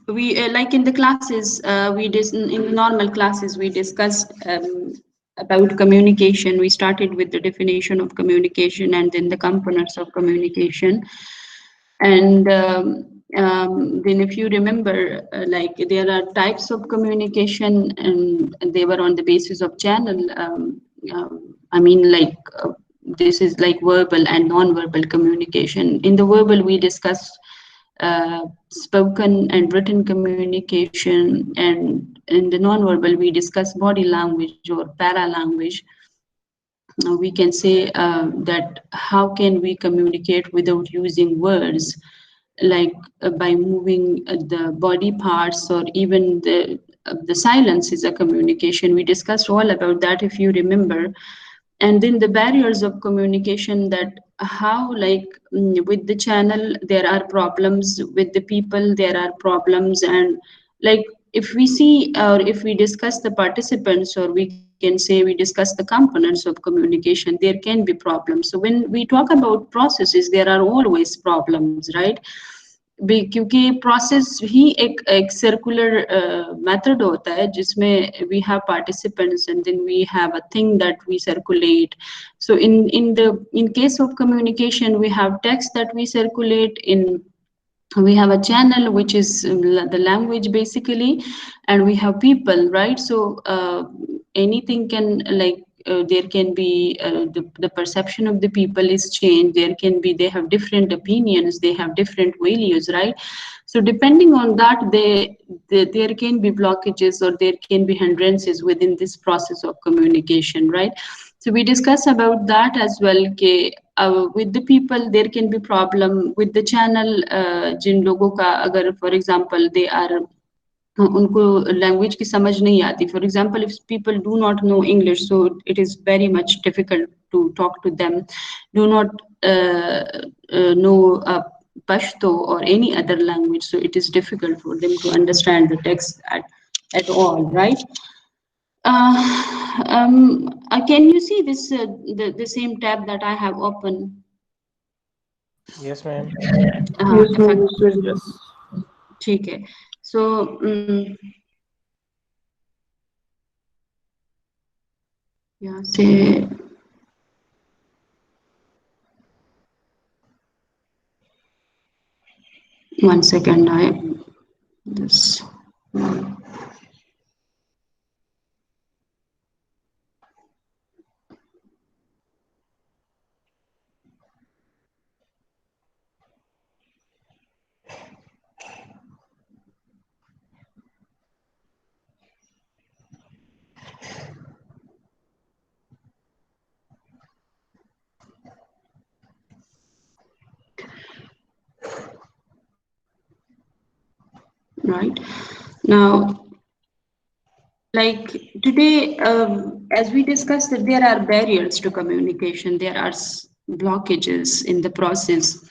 we like in the classes, in the normal classes we discussed about communication. We started with the definition of communication and then the components of communication. And then if you remember, like there are types of communication, and they were on the basis of channel. I mean, like this is like verbal and non-verbal communication. In the verbal we discussed spoken and written communication, and in the non-verbal we discuss body language or para language. We can say that how can we communicate without using words, like by moving the body parts, or even the silence is a communication. We discussed all about that, if you remember. And then the barriers of communication, that how, like with the channel there are problems, with the people there are problems. And like if we see, or if we discuss the participants, or we can say we discuss the components of communication, there can be problems. So when we talk about processes, there are always problems, right? क्योंकि process ही एक circular method होता है जिसमें we have participants and then we have a thing that we circulate. So in case of communication we have text that we circulate in. We have a channel which is the language basically, and we have people, right? So anything can, like there can be the perception of the people is changed. There can be, they have different opinions, they have different values, right? So depending on that, there can be blockages, or there can be hindrances within this process of communication, right? So we discuss about that as well. With the people there can be problem with the channel. जिन लोगों का अगर for example they are, उनको language की समझ नहीं आती. For example, if people do not know English, so it is very much difficult to talk to them. Do not know Pashto or any other language, so it is difficult for them to understand the text at all, right? Can you see this the same tab that I have open? Yes, ma'am. Yes, ma'am. Effect. You said yes. ठीक है. So यहाँ से 1 second. I this. Right now, like today, as we discussed, that there are barriers to communication, there are blockages in the process.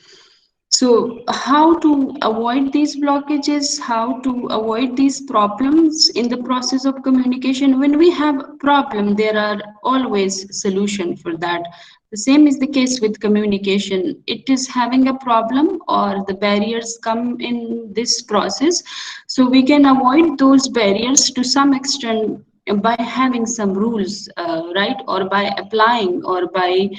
So how to avoid these blockages, how to avoid these problems in the process of communication? When we have a problem, there are always solution for that. The same is the case with communication. It is having a problem, or the barriers come in this process. So we can avoid those barriers to some extent by having some rules, right? Or by applying, or by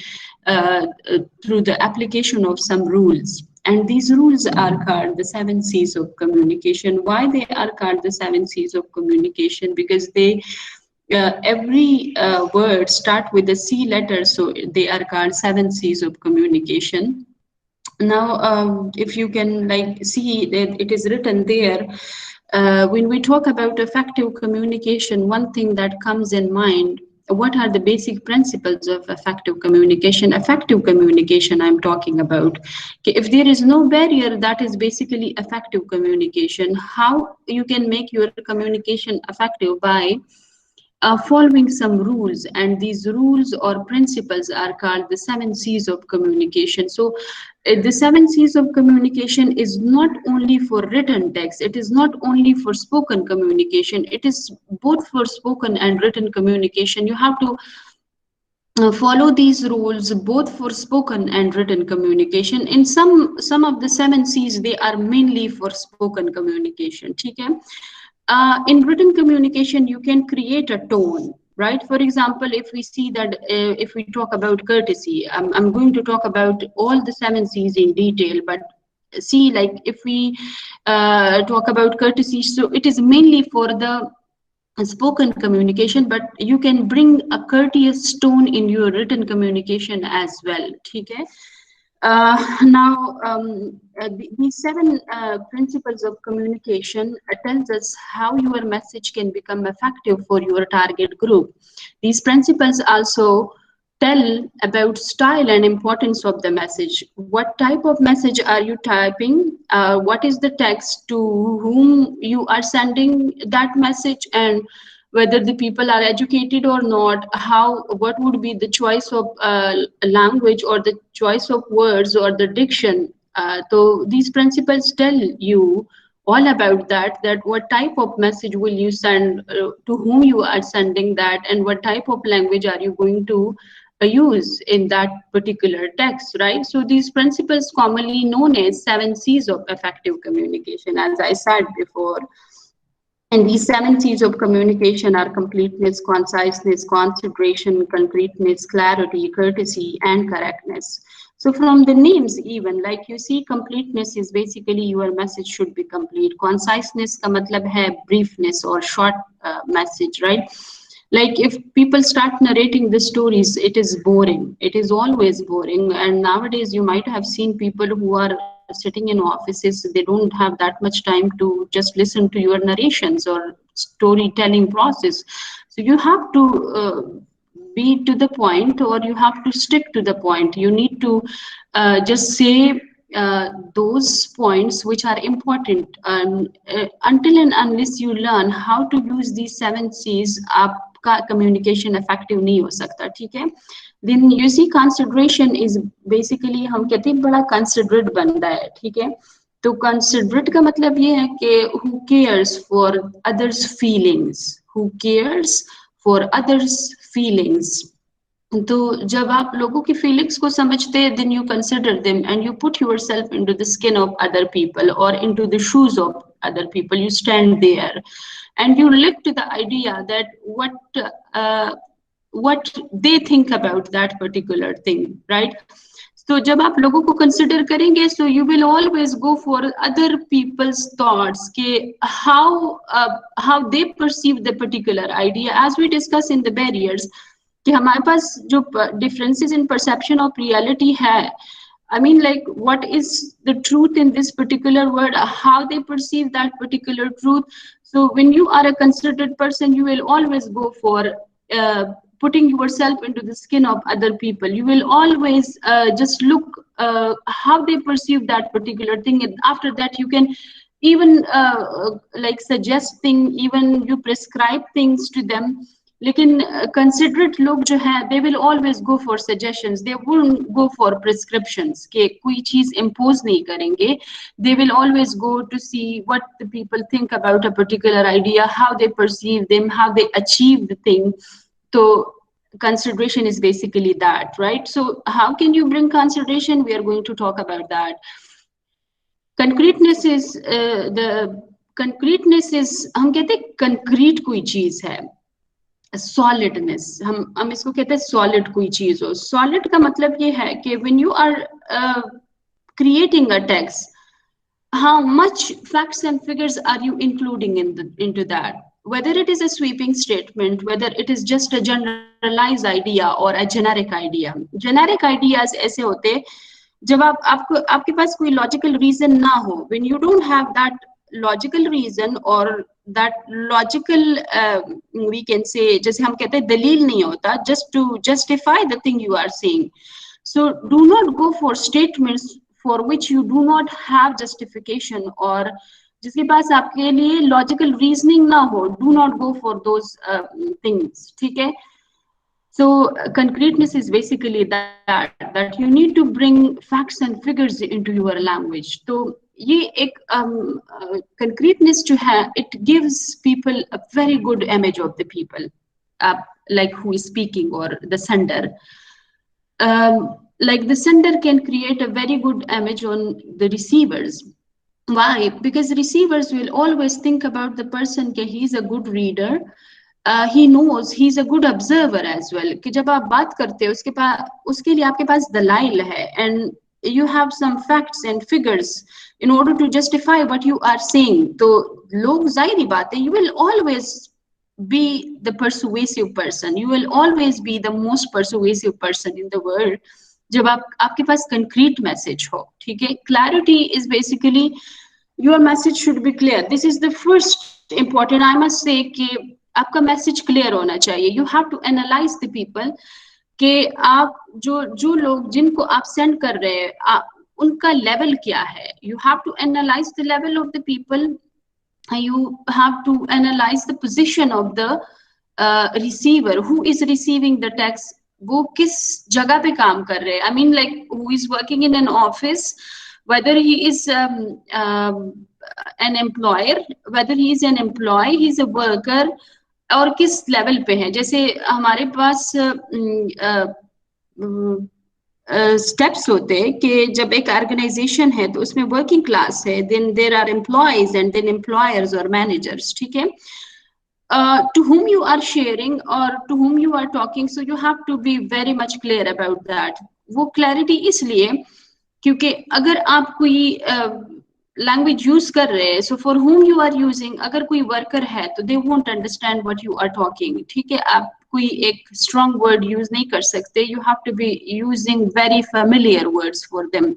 through the application of some rules. And these rules are called the 7 C's of communication. Why they are called the 7 C's of communication? Because they every word start with the C letter, so they are called 7 C's of communication. Now, if you can like see that it is written there, when we talk about effective communication, one thing that comes in mind, what are the basic principles of effective communication? Effective communication I'm talking about. Okay, if there is no barrier, that is basically effective communication. How you can make your communication effective? By following some rules, and these rules or principles are called the 7 C's of communication. So the 7 C's of communication is not only for written text, it is not only for spoken communication, it is both for spoken and written communication. You have to follow these rules both for spoken and written communication. In some of the 7 C's, they are mainly for spoken communication. Okay? In written communication, you can create a tone, right? For example, if we see that if we talk about courtesy, I'm going to talk about all the 7 C's in detail, but see, like if we talk about courtesy, so it is mainly for the spoken communication, but you can bring a courteous tone in your written communication as well. Okay? Now, these 7 principles of communication tells us how your message can become effective for your target group. These principles also tell about style and importance of the message. What type of message are you typing? What is the text to whom you are sending that message, and whether the people are educated or not, how, what would be the choice of language or the choice of words or the diction. So these principles tell you all about that what type of message will you send, to whom you are sending that, and what type of language are you going to use in that particular text, right? So these principles commonly known as 7 C's of effective communication, as I said before. And these 7 C's of communication are completeness, conciseness, consideration, concreteness, clarity, courtesy, and correctness. So from the names even, like you see, completeness is basically your message should be complete. Conciseness ka matlab hai briefness or short message, right? Like if people start narrating the stories, it is boring. It is always boring. And nowadays you might have seen people who are sitting in offices, they don't have that much time to just listen to your narrations or storytelling process. So you have to be to the point, or you have to stick to the point. You need to just say those points which are important, until and unless you learn how to use these 7 C's, आपका communication effective नहीं हो सकता. ठीक है? Then you see, consideration is basically, हम कहते हैं बड़ा considerate बंदा है. ठीक है? तो considerate का मतलब ये है कि who cares for others feelings, who cares for others feelings. तो जब आप लोगों की फीलिंग्स को समझते हैं, then you consider them and you put yourself into the skin of other people or into the shoes of other people. You stand there and you live to the idea that uh, what they think about that particular thing, right? So जब आप लोगों को consider करेंगे, so you will always go for other people's thoughts कि how they perceive the particular idea, as we discuss in the barriers. कि हमारे पास जो differences in perception of reality है, I mean, like, what is the truth in this particular word, how they perceive that particular truth. So when you are a considerate person, you will always go for uh, putting yourself into the skin of other people. You will always just look how they perceive that particular thing, and after that you can even like suggest things, even you prescribe things to them. लेकिन considerate लोग जो हैं, they will always go for suggestions, they won't go for prescriptions कि कोई चीज impose नहीं करेंगे. They will always go to see what the people think about a particular idea, how they perceive them, how they achieve the thing. So consideration is basically that, right? So how can you bring consideration? We are going to talk about that. Concreteness is the concreteness is, हम कहते हैं concrete कोई चीज है. सॉलिडनेस, हम इसको कहते हैं सॉलिड कोई चीज हो. सॉलिड का मतलब ये है कि when you are creating a text, how much facts and figures are you including into that, whether it is a sweeping statement, whether it is just a generalized idea or a generic idea. Generic ideas ऐसे होते जब आपके पास कोई logical reason ना हो, when you don't have that logical reason or that logical we can say, जैसे हम कहते हैं दलील नहीं होता just to justify the thing you are saying. So do not go for statements for which you do not have justification, or जिसके पास आपके लिए logical reasoning ना हो. Do not go for those things. ठीक है? So concreteness is basically that you need to bring facts and figures into your language. तो ये एक concreteness जो है, it gives people a very good image of the people. like who is speaking or the sender. Like the sender can create a very good image on the receivers. Why? Because receivers will always think about the person कि he's a good reader, he knows, he's a good observer as well. कि जब आप बात करते हो उसके पास, उसके लिए आपके पास दलाइल है, and you have some facts and figures in order to justify what you are saying. तो लोग जाहिर बात है, you will always be the persuasive person, you will always be the most persuasive person in the world जब आप आपके पास concrete message हो. ठीक है, clarity is basically your message should be clear. This is the first important, I must say कि आपका message clear होना चाहिए. You have to analyze the people कि आप जो जो लोग जिनको आप send कर रहे हैं उनका level क्या है. You have to analyze the level of the people. You have to analyze the position of the receiver who is receiving the text. वो किस जगह पे काम कर रहे हैं. I mean, like who is working in an office, whether he is an employer, whether he is an employee, he is a worker, और किस लेवल पे है. जैसे हमारे पास स्टेप्स होते हैं कि जब एक ऑर्गेनाइजेशन है तो उसमें वर्किंग क्लास है, then there are employees and then employers और मैनेजर्स. ठीक है, to whom you are sharing or to whom you are talking, so you have to be very much clear about that. वो clarity इसलिए क्योंकि अगर आप कोई लैंग्वेज यूज कर रहे हैं, so for whom you are using, अगर कोई वर्कर है तो they won't understand what you are talking. ठीक है, आप कोई एक strong word use नहीं कर सकते. You have to be using very familiar words for them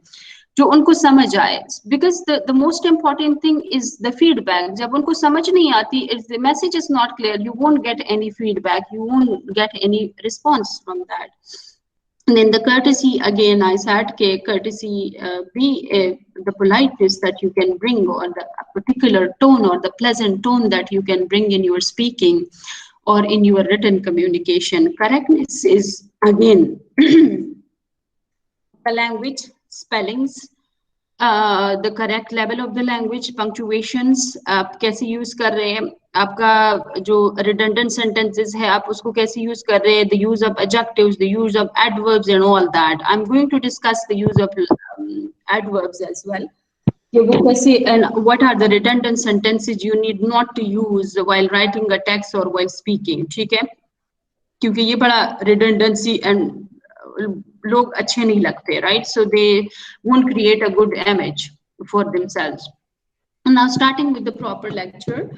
जो उनको समझ आए. Because the most important thing is the feedback. जब उनको समझ नहीं आती, if the message is not clear, you won't get any feedback, you won't get any response from that. And then the courtesy, again I said कि courtesy be the politeness that you can bring, or the particular tone or the pleasant tone that you can bring in your speaking or in your written communication. Correctness is again the language, spellings, the correct level of the language, punctuations, आप कैसे use कर रहे हैं, आपका जो redundant sentences है आप उसको कैसे use कर रहे हैं, the use of adjectives, the use of adverbs and all that. I'm going to discuss the use of adverbs as well. वो कैसे, and what are the redundant sentences you need not to use while writing a text or while speaking. ठीक है, क्योंकि ये बड़ा redundancy and लोग अच्छे नहीं लगते, right? So they won't create a good image for themselves. Now starting with the proper lecture,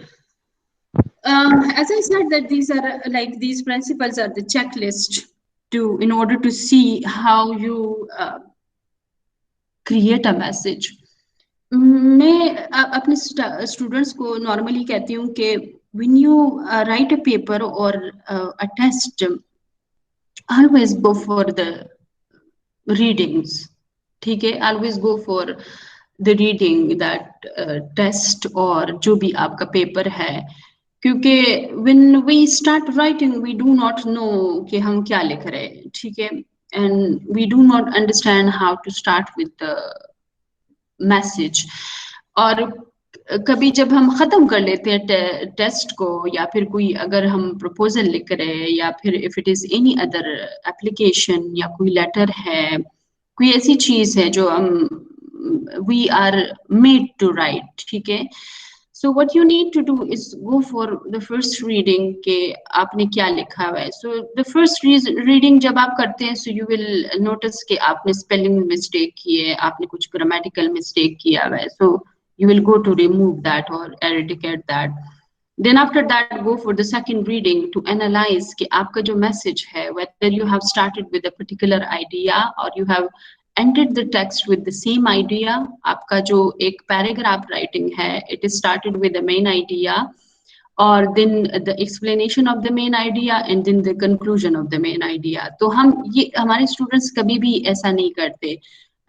as I said that these are like these principles are the checklist to in order to see how you create a message. मैं अपने students को normally कहती हूँ कि when you write a paper or a test, always go for the readings. ठीक है, always go for the reading that test और जो भी आपका पेपर है, क्योंकि when we start writing we do not know कि हम क्या लिख रहे हैं. ठीक है, and we do not understand how to start with the message. और कभी जब हम ख़त्म कर लेते हैं टेस्ट को, या फिर कोई अगर हम प्रपोजल लिख रहे हैं, या फिर if it is any other application या कोई लेटर है, कोई ऐसी चीज़ है जो हम we are made to write. ठीक है, so what you need to do is go for the first reading के आपने क्या लिखा हुआ है. So the first reading जब आप करते हैं, so you will notice कि आपने spelling mistake की है, आपने कुछ grammatical mistake किया हुआ है, so you will go to remove that or eradicate that. Then after that go for the second reading to analyze कि आपका जो message है, whether you have started with a particular idea or you have entered the text with the same idea. आपका जो एक paragraph writing है, it is started with the main idea, or then the explanation of the main idea and then the conclusion of the main idea. तो हम ये हमारे students कभी भी ऐसा नहीं करते.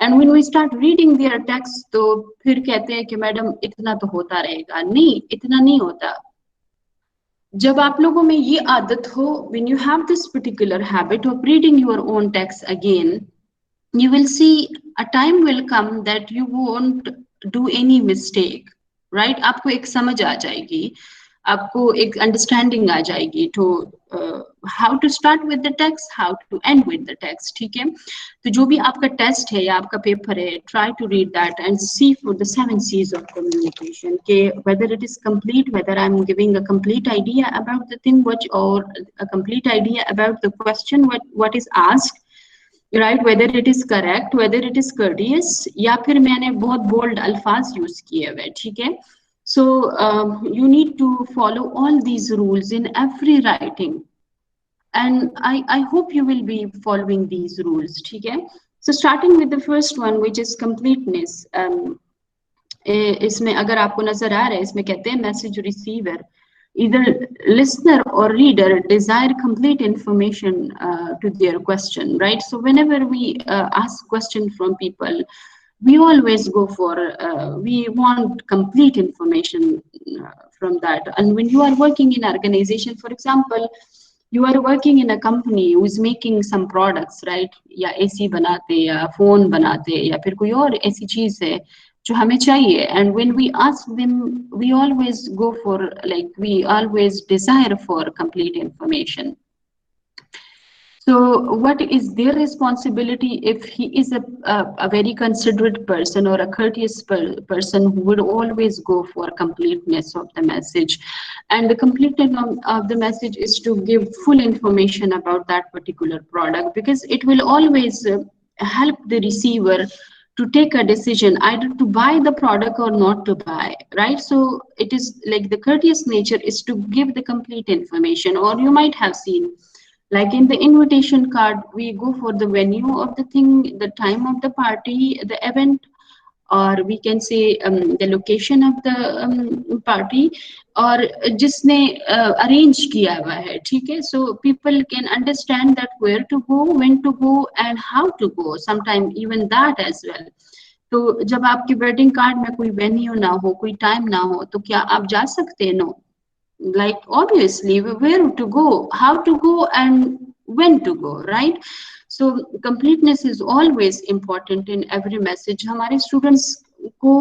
And when we start reading their text, तो फिर कहते हैं कि मैडम इतना तो होता रहेगा. नहीं, इतना नहीं होता. जब आप लोगों में ये आदत हो, when you have this particular habit of reading your own text again, you will see a time will come that you won't do any mistake, right? आपको एक समझ आ जाएगी. आपको एक अंडरस्टैंडिंग आ जाएगी तो how to start with the text, how to end with the text, ठीक है। तो जो भी आपका टेस्ट है या आपका पेपर है, try to read that and see for the 7 C's of communication के whether it is complete, whether I'm giving a complete idea about the thing which or a complete idea about the question what is asked, right, whether it is correct, whether it is courteous, या फिर मैंने बहुत bold अल्फाज use किए हुए, ठीक है। So you need to follow all these rules in every writing, and I hope you will be following these rules, ठीक है। So starting with the first one, which is completeness. इसमें अगर आपको नजर आ रहा है, इसमें कहते हैं message receiver, either listener or reader desire complete information to their question, right? So whenever we ask question from people, we always go for we want complete information from that. And when you are working in organization, for example, you are working in a company who is making some products, right? या AC बनाते या phone बनाते या फिर कोई और ऐसी चीज है जो हमें चाहिए, and when we ask them, we always go for, like, we always desire for complete information. So what is their responsibility if he is a very considerate person or a courteous person who would always go for completeness of the message? And the completeness of the message is to give full information about that particular product, because it will always help the receiver to take a decision either to buy the product or not to buy, right? So it is like the courteous nature is to give the complete information. Or you might have seen, like in the invitation card, we go for the venue of the thing, the time of the party, the event, or we can say the location of the party, or जिसने arrange किया हुआ है, ठीक है। So people can understand that where to go, when to go, and how to go. Sometime even that as well. तो जब आपके wedding card में कोई वेन्यू ना हो, कोई टाइम ना हो, तो क्या आप जा सकते हैं? No, like obviously where to go, how to go, and when to go, right? So completeness is always important in every message. हमारे students को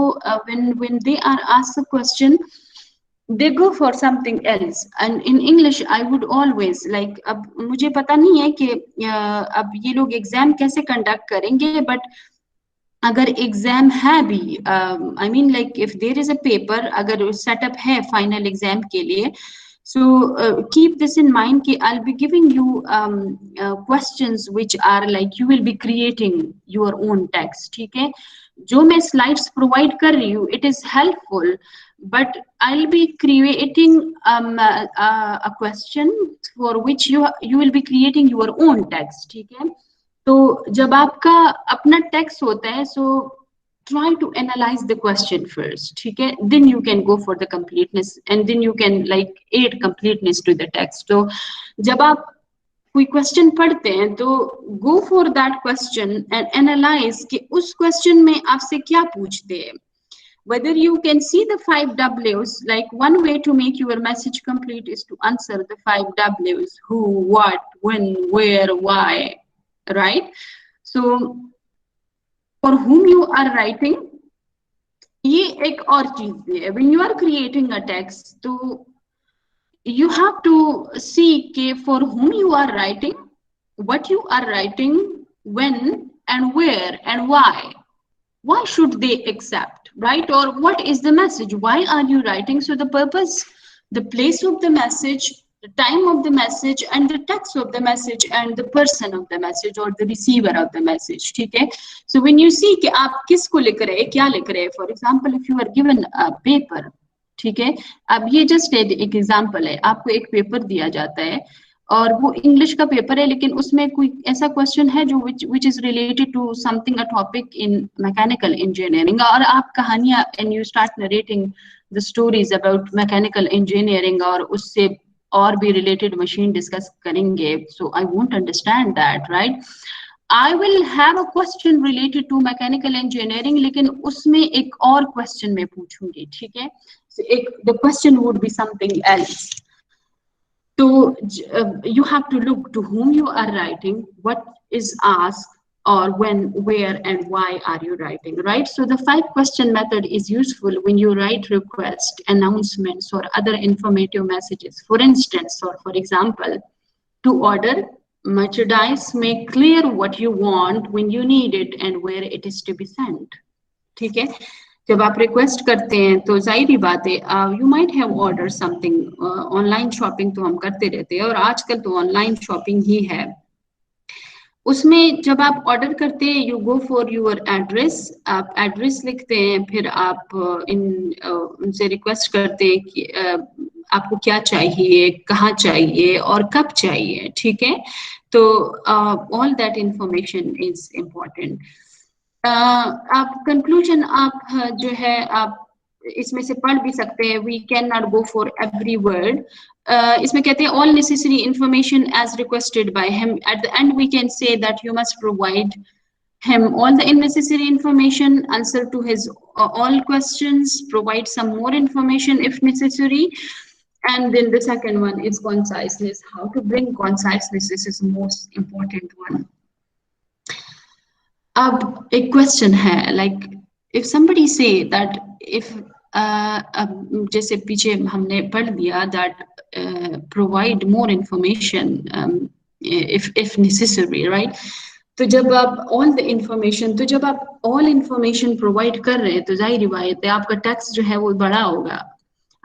when they are asked a question, they go for something else. And in English I would always like, अब मुझे पता नहीं है कि अब ये लोग एग्जाम कैसे कंडक्ट करेंगे, बट अगर एग्जाम है भी, I mean like if there is a paper, अगर सेटअप है फाइनल एग्जाम के लिए, so keep this in mind कि I'll be giving you questions which are like you will be creating your own text, ठीक है। जो मैं slides provide कर रही हूँ, it is helpful, but I'll be creating a question for which you will be creating your own text, ठीक है। तो जब आपका अपना टेक्स्ट होता है, सो try to analyze the question first, ठीक है, then you can go for the completeness, and then you can like add completeness to the text. तो जब आप कोई क्वेश्चन पढ़ते हैं तो go for that question and analyze कि उस क्वेश्चन में आपसे क्या पूछते हैं. Whether you can see the 5 W's, like one way to make your message complete is to answer the 5 W's: who, what, when, where, why, right? So for whom you are writing, ये एक और चीज है. When you are creating a text, तो you have to see कि for whom you are writing, what you are writing, when and where and why. Why should they accept, right? Or what is the message? Why are you writing? So the purpose, the place of the message, the time of the message, and the text of the message, and the person of the message or the receiver of the message, ठीक है? So when you see कि आप किसको लिख रहे हैं, क्या लिख रहे हैं, for example, if you are given a paper, ठीक है, अब ये जस्ट एक एग्जाम्पल है, आपको एक पेपर दिया जाता है और वो इंग्लिश का पेपर है, लेकिन उसमें कोई ऐसा क्वेश्चन है जो which is related to something, a topic in mechanical engineering, और आप कहानियां and you start narrating the stories about mechanical engineering, और उससे और भी रिलेटेड मशीन डिस्कस करेंगे. So I won't understand that, right? I will have a question related to mechanical engineering, लेकिन उसमें एक और क्वेश्चन मैं पूछूंगी, ठीक है? So the question would be something else. So you have to look to whom you are writing, what is asked, or when, where, and why are you writing, right? So the 5 question method is useful when you write requests, announcements, or other informative messages. For instance, or for example, to order merchandise, make clear what you want, when you need it, and where it is to be sent. ठीक है, जब आप request करते हैं तो जाहिर बात है, you might have order something, online shopping तो हम करते रहते हैं और आजकल तो ऑनलाइन शॉपिंग ही है। उसमें जब आप ऑर्डर करते हैं, you go for your address, आप एड्रेस लिखते हैं, फिर आप उनसे रिक्वेस्ट करते हैं कि आपको क्या चाहिए, कहाँ चाहिए और कब चाहिए, ठीक है। तो all that information is important. आप कंक्लूजन आप जो है आप इसमें से पढ़ भी सकते हैं, we can not go for every word. इसमें कहते हैं all necessary information as requested by him, at the end we can say that you must provide him all the unnecessary information, answer to his all questions, provide some more information if necessary. And then the second one is conciseness, how to bring conciseness, this is the most important one. अब एक question है, like if somebody say that if जैसे पीछे हमने पढ़ दिया that provide more information if necessary, right? तो जब आप ऑल द इंफॉर्मेशन, तो जब आप ऑल इंफॉर्मेशन प्रोवाइड कर रहे हैं तो जाहिर बात है आपका टेक्स्ट जो है वो बड़ा होगा,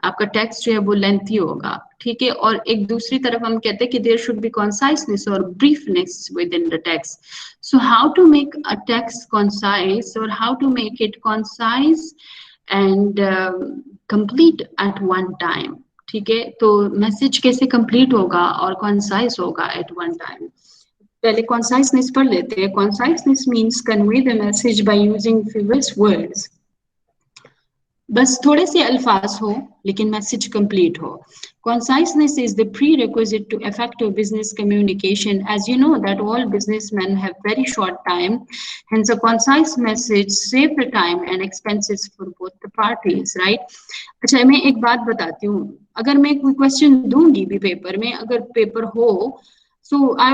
आपका टेक्स्ट जो है वो लेंथी होगा, ठीक है। और एक दूसरी तरफ हम कहते हैं कि देयर शुड बी कॉन्साइसनेस और briefness within the text. So how to make a text concise और how to make it concise and complete at one time, ठीक है। तो मैसेज कैसे कंप्लीट होगा और कॉन्साइज होगा एट वन टाइम। पहले कॉन्साइसनेस पढ़ लेते हैं। Conciseness means convey the message by using fewest words, बस थोड़े से अल्फाज हो लेकिन मैसेज कंप्लीट हो। Conciseness is the prerequisite to effective business communication. As you know that all businessmen have very short time, hence a concise message save the time and expenses for both the parties, right? अच्छा, मैं एक बात बताती हूँ, अगर मैं कोई question दूंगी भी पेपर में, अगर पेपर हो, so I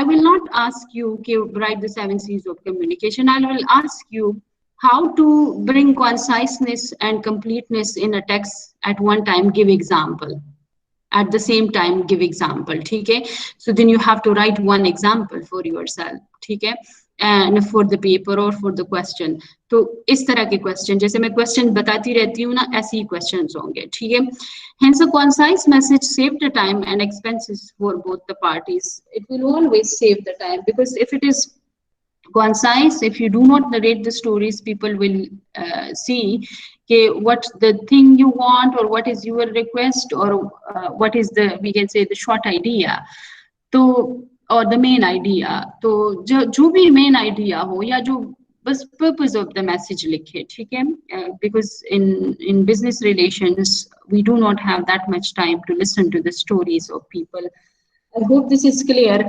will not ask you to write the 7 C's of communication. I will ask you how to bring conciseness and completeness in a text at one time. Give example. At the same time, give example. ठीक है? So then you have to write one example for yourself. ठीक है? And for the paper or for the question. तो इस तरह के question, जैसे मैं question बताती रहती हूँ ना, ऐसे ही questions होंगे, ठीक है? Hence, a concise message save the time and expenses for both the parties. It will always save the time, because if it is concise, if you do not narrate the stories, people will see what the thing you want, or what is your request, or what is the, we can say, the short idea, तो or the main idea, तो जो भी main idea हो, या जो बस purpose of the message लिखे, ठीक है? Because in business relations we do not have that much time to listen to the stories of people. I hope this is clear.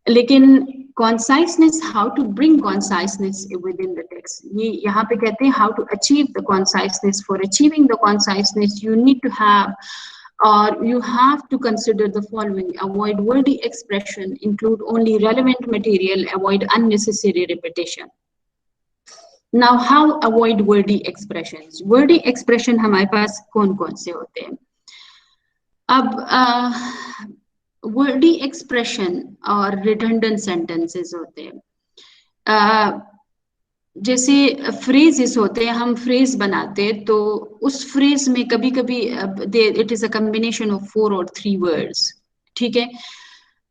लेकिन conciseness, how to bring conciseness within the text, ये यहाँ पे कहते हैं how to achieve the conciseness. For achieving the conciseness, you need to have, or you have to consider the following: avoid wordy expression, include only relevant material, avoid unnecessary repetition. Now, how avoid wordy expressions? Wordy expression हमारे पास कौन-कौन से होते हैं? अब Verde expression और redundant sentences होते हैं। जैसे फ्रेजेस होते हैं, हम फ्रेज बनाते हैं तो उस फ्रेज में कभी कभी it is a combination of 4 और 3 वर्ड्स, ठीक है?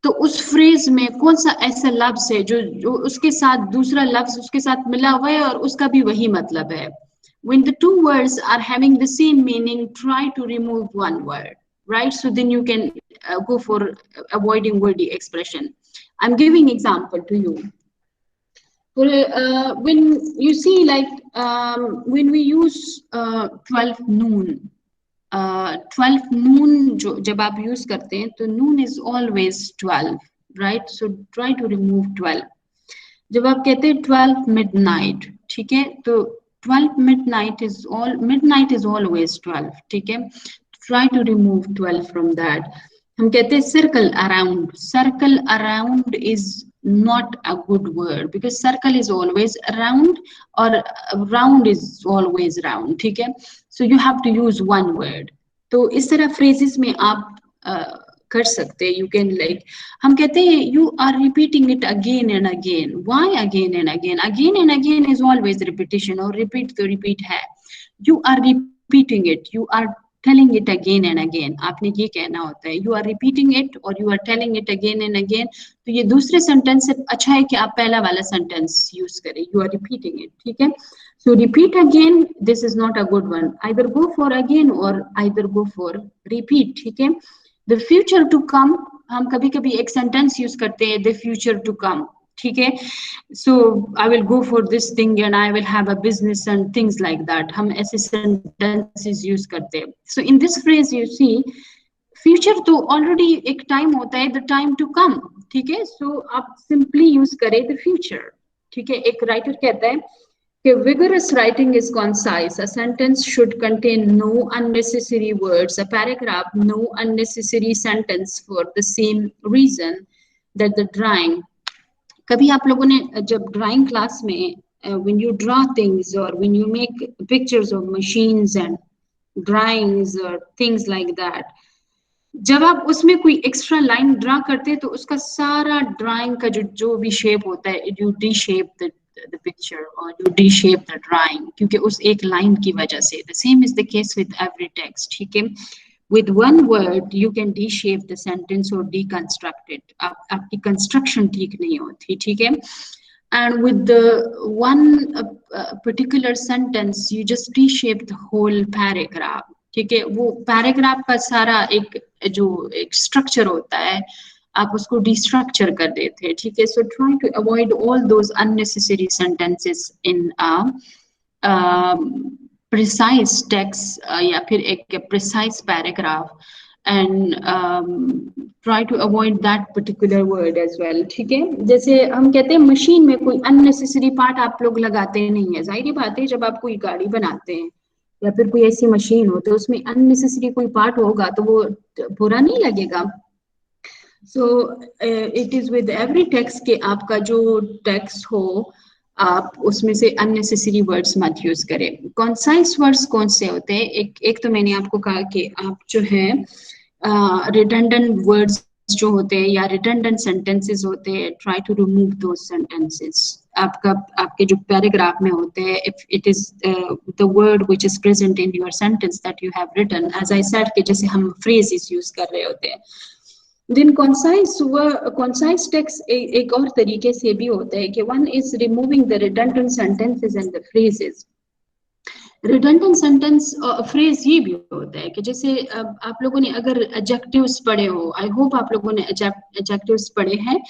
तो उस फ्रेज में कौन सा ऐसा लफ्ज है जो उसके साथ दूसरा लफ्ज उसके साथ मिला हुआ है और उसका भी वही मतलब है? When the 2 words are having the same meaning, try to remove 1 word, right? So then you can go for avoiding wordy expression. I'm giving example to you. When you see, like, when we use 12 noon, 12 noon जब आप use करते हैं तो noon is always 12, right? So try to remove 12. जब आप कहते हैं 12 midnight, ठीक है? तो 12 midnight is always 12, ठीक है? Try to remove 12 from that. हम कहते हैं circle around is not a good word, because circle is always round, or round is always round, ठीक है. So you have to use one word. तो इस तरह phrases में आप कर सकते हैं. You can like, हम कहते हैं you are repeating it again and again. Why again and again? Again and again is always repetition, और repeat तो repeat है. You are repeating it, you are telling it again and again. आपने ये कहना होता है, you are repeating it or you are telling it again and again. तो ये दूसरे सेंटेंस से अच्छा है कि आप पहला वाला सेंटेंस यूज करें, you are repeating it, ठीक है. So repeat again, this is not a good one. Either go for again or either go for repeat, ठीक है. The future to come, हम कभी कभी एक सेंटेंस यूज करते हैं, the future to come, ठीक है. So I will go for this thing and I will have a business and things like that. हम ऐसे sentences use करते हैं. So in this phrase you see, future तो already एक time होता है, the time to come, ठीक है. So आप simply use करें the future, ठीक है. एक writer कहता है कि vigorous writing is concise. A sentence should contain no unnecessary words. A paragraph, no unnecessary sentence for the same reason that the drawing. कभी आप लोगों ने जब ड्राइंग क्लास में when you draw things or when you make pictures of machines and drawings or things like that, जब आप उसमें कोई एक्स्ट्रा लाइन ड्रा करते हैं तो उसका सारा ड्राइंग का जो जो भी शेप होता है, you'd shape the picture और you'd shape the drawing, क्योंकि उस एक लाइन की वजह से. The same is the case with every text, ठीक है. with one word you can reshape the sentence or deconstruct it. आपकी construction ठीक नहीं होती, ठीक है. And with the one particular sentence you just reshape the whole paragraph, ठीक है. वो पैराग्राफ का सारा एक जो एक स्ट्रक्चर होता है आप उसको डिस्ट्रक्चर कर देते हैं, ठीक है. So try to avoid all those unnecessary sentences in precise text या फिर एक precise paragraph, and try to avoid that particular word as well, ठीक है. जैसे हम कहते हैं मशीन में कोई unnecessary part आप लोग लगाते नहीं है. जाहिर बात है जब आप कोई गाड़ी बनाते हैं या फिर कोई ऐसी मशीन हो तो उसमें unnecessary कोई पार्ट होगा तो वो बुरा नहीं लगेगा. So it is with every text कि आपका जो text हो आप उसमें से unnecessary words मत यूज करें. concise words कौन से होते हैं? एक तो मैंने आपको कहा कि आप जो है redundant words जो होते हैं या redundant sentences होते हैं, try to remove those sentences. आपका आपके जो paragraph में होते हैं, if it is the word which is present in your sentence that you have written, as I said कि जैसे हम phrases use कर रहे होते हैं. Then concise text एक और तरीके से भी होता है कि one is removing the redundant sentences and the phrases. redundant sentence phrase ये भी होता है कि जैसे आप लोगों ने अगर adjectives पढ़े हो, I hope आप लोगों ने adjectives पढ़े हैं.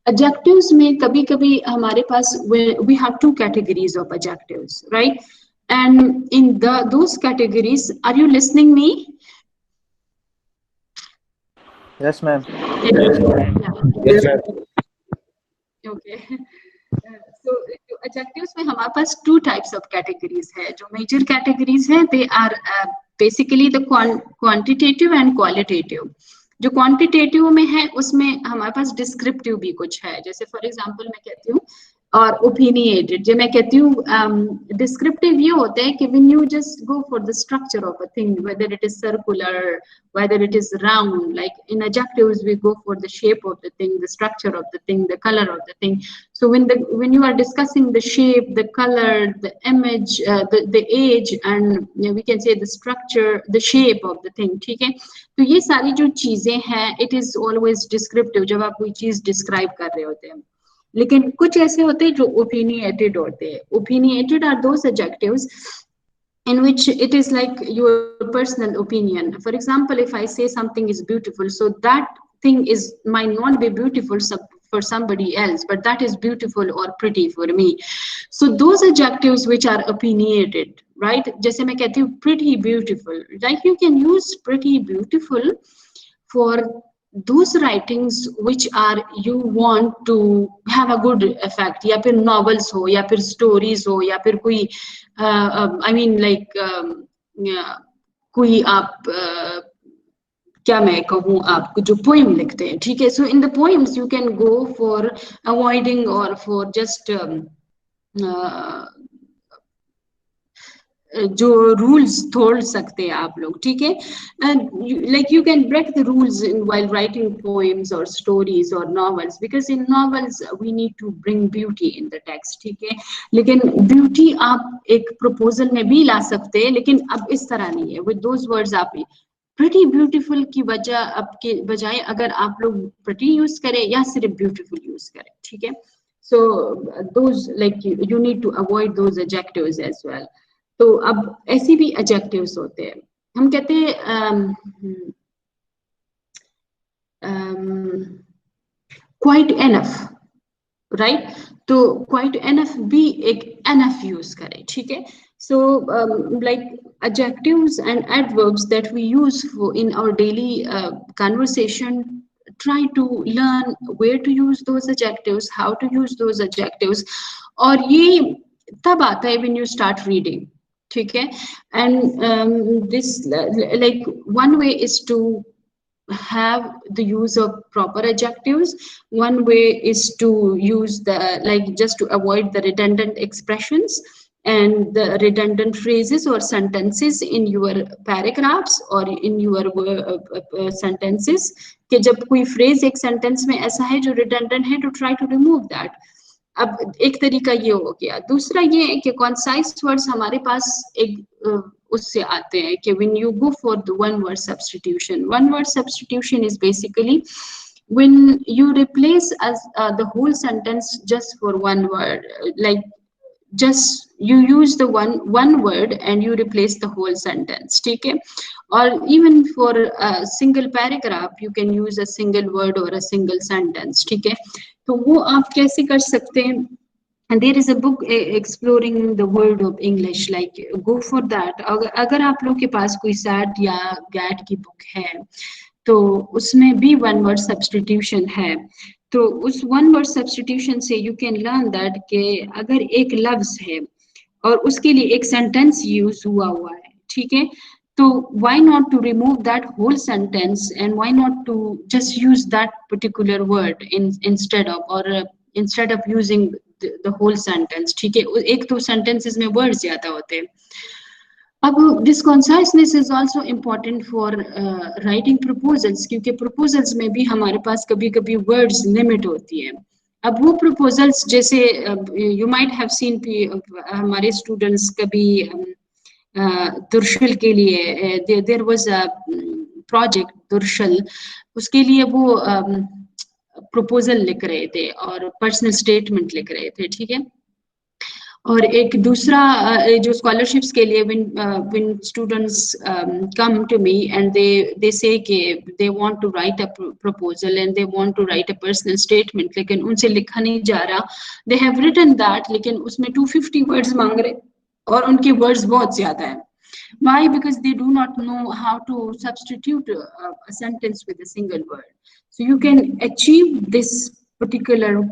adjectives में कभी कभी हमारे पास we have two categories of adjectives, right? And in those categories, are you listening me? Yes, ma'am. Yes, ma'am. Okay. So adjectives में हमारे पास two types of categories है. जो major categories है, they are basically the quantitative and qualitative. जो quantitative में है उसमें हमारे पास descriptive भी कुछ है. जैसे for example मैं कहती हूँ और opinionated. जो मैं कहती हूँ descriptive ये होता है कि when you just go for the structure of a thing, whether it is circular, whether it is round, like in adjectives we go for the shape of the thing, the structure of the thing, the color of the thing. So when you are discussing the shape, the color, the image, the age, and we can say the structure, the shape of the thing, ठीक है. तो ये सारी जो चीजें हैं, it is always descriptive जब आप कोई चीज describe कर रहे होते हैं. लेकिन कुछ ऐसे होते हैं जो opinionated होते हैं. Opinionated are those adjectives in which it is like your personal opinion. For example, if I say something is beautiful, so that thing might not be beautiful for somebody else, but that is beautiful or pretty for me. So those adjectives which are opinionated, right? जैसे मैं कहती हूँ pretty beautiful, like you can use pretty beautiful for those writings which are you want to have a good effect, या फिर novels हो या फिर stories हो या फिर कोई I mean like कोई आप क्या मैं कहूँ आपको, जो पोइम लिखते हैं, ठीक है. So in the poems you can go for avoiding और फॉर जस्ट जो रूल्स तोड़ सकते हैं आप लोग, ठीक है. Like you can break the rules in while writing poems और स्टोरीज और novels, because in novels we need to bring beauty in the text, ठीक है. लेकिन ब्यूटी आप एक प्रपोजल में भी ला सकते हैं, लेकिन अब इस तरह नहीं है. विद दोज वर्ड्स आप प्रिटी ब्यूटीफुल की वजह आपके बजाय अगर आप लोग प्रिटी यूज करें या सिर्फ ब्यूटीफुल यूज करें, ठीक है. So those like you need to avoid those adjectives as well. तो अब ऐसे भी एडजेक्टिव्स होते हैं. हम कहते हैं क्वाइट एनफ, राइट. तो क्वाइट एनफ भी एक एनफ यूज करें, ठीक है. So like adjectives and adverbs that we use in our daily conversation, try to learn where to use those adjectives, how to use those adjectives. और ये तब आता है when you start reading, ठीक है. And this like one way is to have the use of proper adjectives. One way is to use the, like, just to avoid the redundant expressions and the redundant phrases or sentences in your paragraphs or in your sentences. कि जब कोई phrase एक sentence में ऐसा है जो redundant है, to try to remove that. अब एक तरीका ये हो गया. दूसरा ये है कि कॉन्साइज वर्ड्स हमारे पास एक उससे आते हैं कि when you go for the one word substitution. One word substitution is basically when you replace the whole sentence just for one word, like just you use the one word and you replace the whole sentence, ठीक है. or even for a single paragraph you can use a single word or a single sentence, ठीक है. तो वो आप कैसे कर सकते हैं. And there is a book exploring the world of English, like go for that. अगर आप लोग के पास कोई SAT या GAT की बुक है तो उसमें भी one word substitution है. तो उस one word substitution से you can learn that कि अगर एक लफ्ज है और उसके लिए एक sentence use हुआ है, ठीक है. So why not to remove that whole sentence and why not to just use that particular word instead of, or instead of using the whole sentence, ठीक है. एक तो sentences में words ज्यादा होते हैं. अब this conciseness is also important for writing proposals, क्योंकि proposals में भी हमारे पास कभी कभी words limit होती है. अब वो proposals जैसे you might have seen हमारे students कभी दुर्शल के लिए there was a project दुर्शल, उसके लिए वो proposal लिख रहे थे और personal statement लिख रहे थे, ठीक है. और एक दूसरा जो scholarships के लिए when students come to me and they say कि they want to write a proposal and they want to write a personal statement, लेकिन उनसे लिखा नहीं जा रहा. they have written that लेकिन उसमें 250 words मांग रहे और उनके words बहुत ज्यादा हैं. Why? Because they do not know how to substitute a sentence with a single word. So you can achieve this particular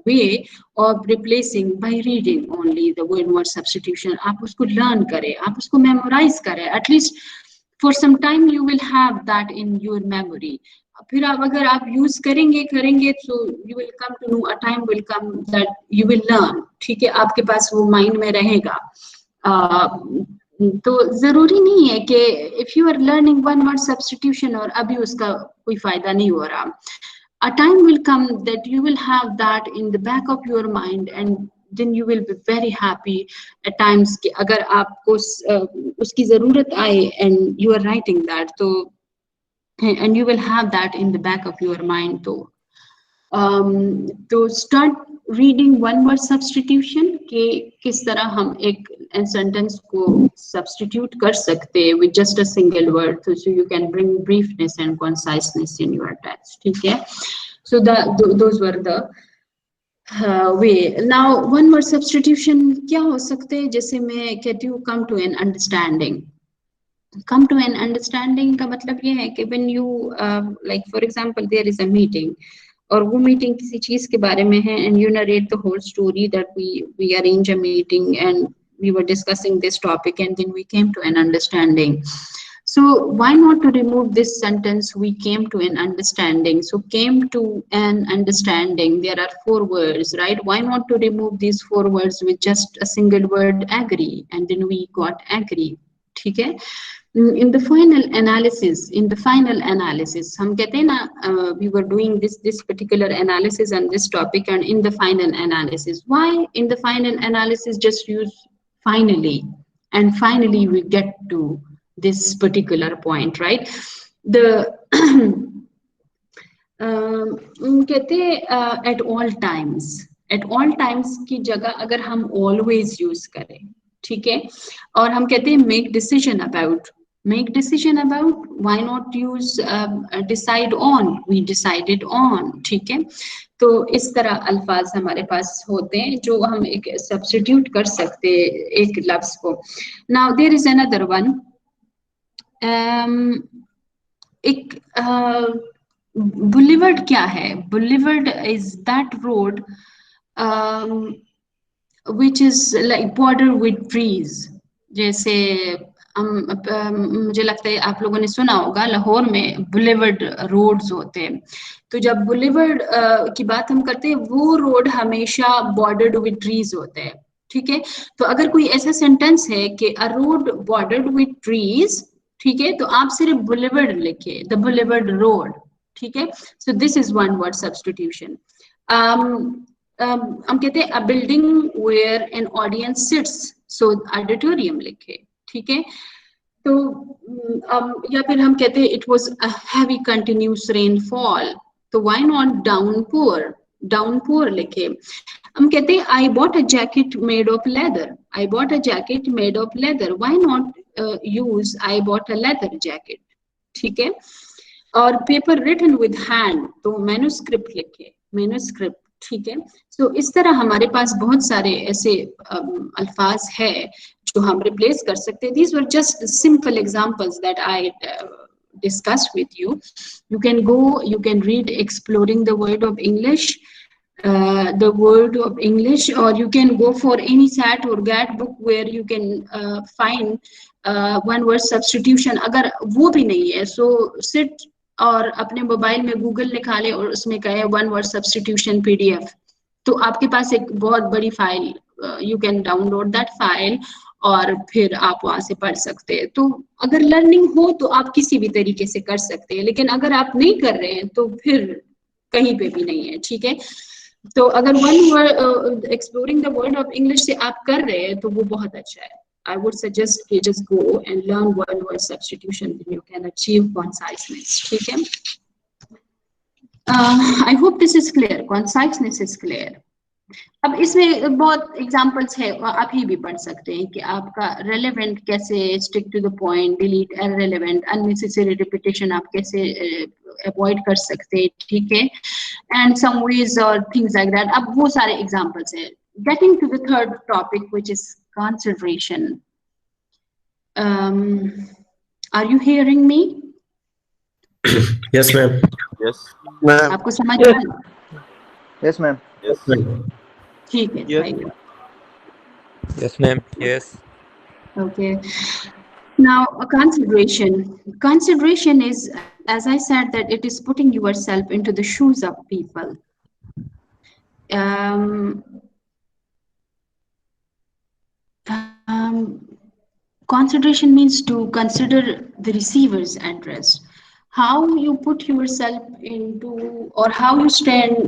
way of replacing by reading only the word substitution. आप उसको learn करें, आप उसको memorize करें. At least for some time you will have that in your memory. फिर आप अगर आप यूज करेंगे so you will come to know, a time will come that you will learn, ठीक है. आपके पास वो माइंड में रहेगा. तो जरूरी नहीं है कि if you are learning one word substitution और अभी उसका कोई फायदा नहीं हो रहा. A time will come that you will have that in the back of your mind and then you will be very happy at times कि अगर आपको उसकी जरूरत आए and you are writing that, तो and you will have that in the back of your mind. तो start reading one word substitution कि किस तरह हम एक sentence को substitute कर सकते हैं with just a single word, so you can bring briefness and conciseness in your text, ठीक है. So those were the way. Now one word substitution क्या हो सकते हैं, जैसे मैं कहती हूँ come to an understanding. Come to an understanding का मतलब ये है कि when you like for example there is a meeting और वो मीटिंग किसी चीज के बारे में है and you narrate the whole story that we arrange a meeting and we were discussing this topic and then we came to an understanding. So why not to remove this sentence? We came to an understanding. So came to an understanding. There are four words, right? Why not to remove these four words with just a single word agree, and then we got agree. Okay. In the final analysis हम कहते हैं ना, we were doing this particular analysis and this topic, and in the final analysis, why in the final analysis just use finally, and finally we get to this particular point, right? The कहते हैं at all times की जगह अगर हम always use करें, ठीक है, और हम कहते हैं make decision about, why not use decide on, we decided on, ठीक है। तो इस तरह अल्फाज हमारे पास होते हैं जो हम एक सब्स्टिट्यूट कर सकते हैं एक लफ्ज को। Now there is another one, एक बुलिवर्ड क्या है? Boulevard is that road which is like border with trees. जैसे मुझे लगता है आप लोगों ने सुना होगा लाहौर में बुलेवर्ड रोड्स होते हैं। तो जब बुलेवर्ड की बात हम करते हैं वो रोड हमेशा बॉर्डर्ड विद ट्रीज होते हैं, ठीक है। तो अगर कोई ऐसा सेंटेंस है कि अ रोड बॉर्डर्ड विद ट्रीज, ठीक है, तो आप सिर्फ बुलेवर्ड लिखिए, द बुलेवर्ड रोड, ठीक है। So this is one word substitution. हम कहते हैं a building where an audience sits, so auditorium लिखे, ठीक है। तो या फिर हम कहते हैं it was a heavy continuous rainfall, तो व्हाई नॉट डाउनपोर, डाउनपोर लिखे। हम कहते हैं I bought a jacket made of leather, I bought a jacket made of leather, why not use I bought a leather jacket, ठीक है। और paper written with hand, तो manuscript लिखे, manuscript, ठीक है। तो इस तरह हमारे पास बहुत सारे ऐसे अल्फाज है जो हम रिप्लेस कर सकते हैं। These were just simple examples that I discussed with you. You can go, you can read Exploring the Word of English, the Word of English, or you can go for any SAT or GAT book where you can find one word substitution. अगर वो भी नहीं है, so sit और अपने mobile में Google निकाले और उसमें कहे वन वर्ड सब्स्टिट्यूशन पीडीएफ, तो आपके पास एक बहुत बड़ी file, you can download that file और फिर आप वहां से पढ़ सकते हैं। तो अगर लर्निंग हो तो आप किसी भी तरीके से कर सकते हैं, लेकिन अगर आप नहीं कर रहे हैं तो फिर कहीं पे भी नहीं है, ठीक है। तो अगर one word exploring the word of English से आप कर रहे हैं तो वो बहुत अच्छा है। I would suggest you just go and learn one word substitution, then you can achieve conciseness, ठीक है। I hope this is clear, conciseness is clear. अब इसमें बहुत एग्जांपल्स है, आप ही भी पढ़ सकते हैं कि आपका रेलेवेंट कैसे, stick to the point, delete irrelevant, unnecessary repetition आप कैसे अवॉइड कर सकते हैं, ठीक है, एंड सम वेज और थिंग्स लाइक दैट। अब वो सारे एग्जांपल्स हैं। Getting to the third topic, which is consideration. Are you hearing me? Yes, ma'am. Yes. Ma'am. आपको समझ आ रहा है? Yes, ma'am. Yes, ma'am. ठीक है, Yes. भाई। Yes, ma'am. Yes. Okay. Now, a consideration. Consideration is, as I said, that it is putting yourself into the shoes of people. Consideration means to consider the receiver's address. How you put yourself into, or how you stand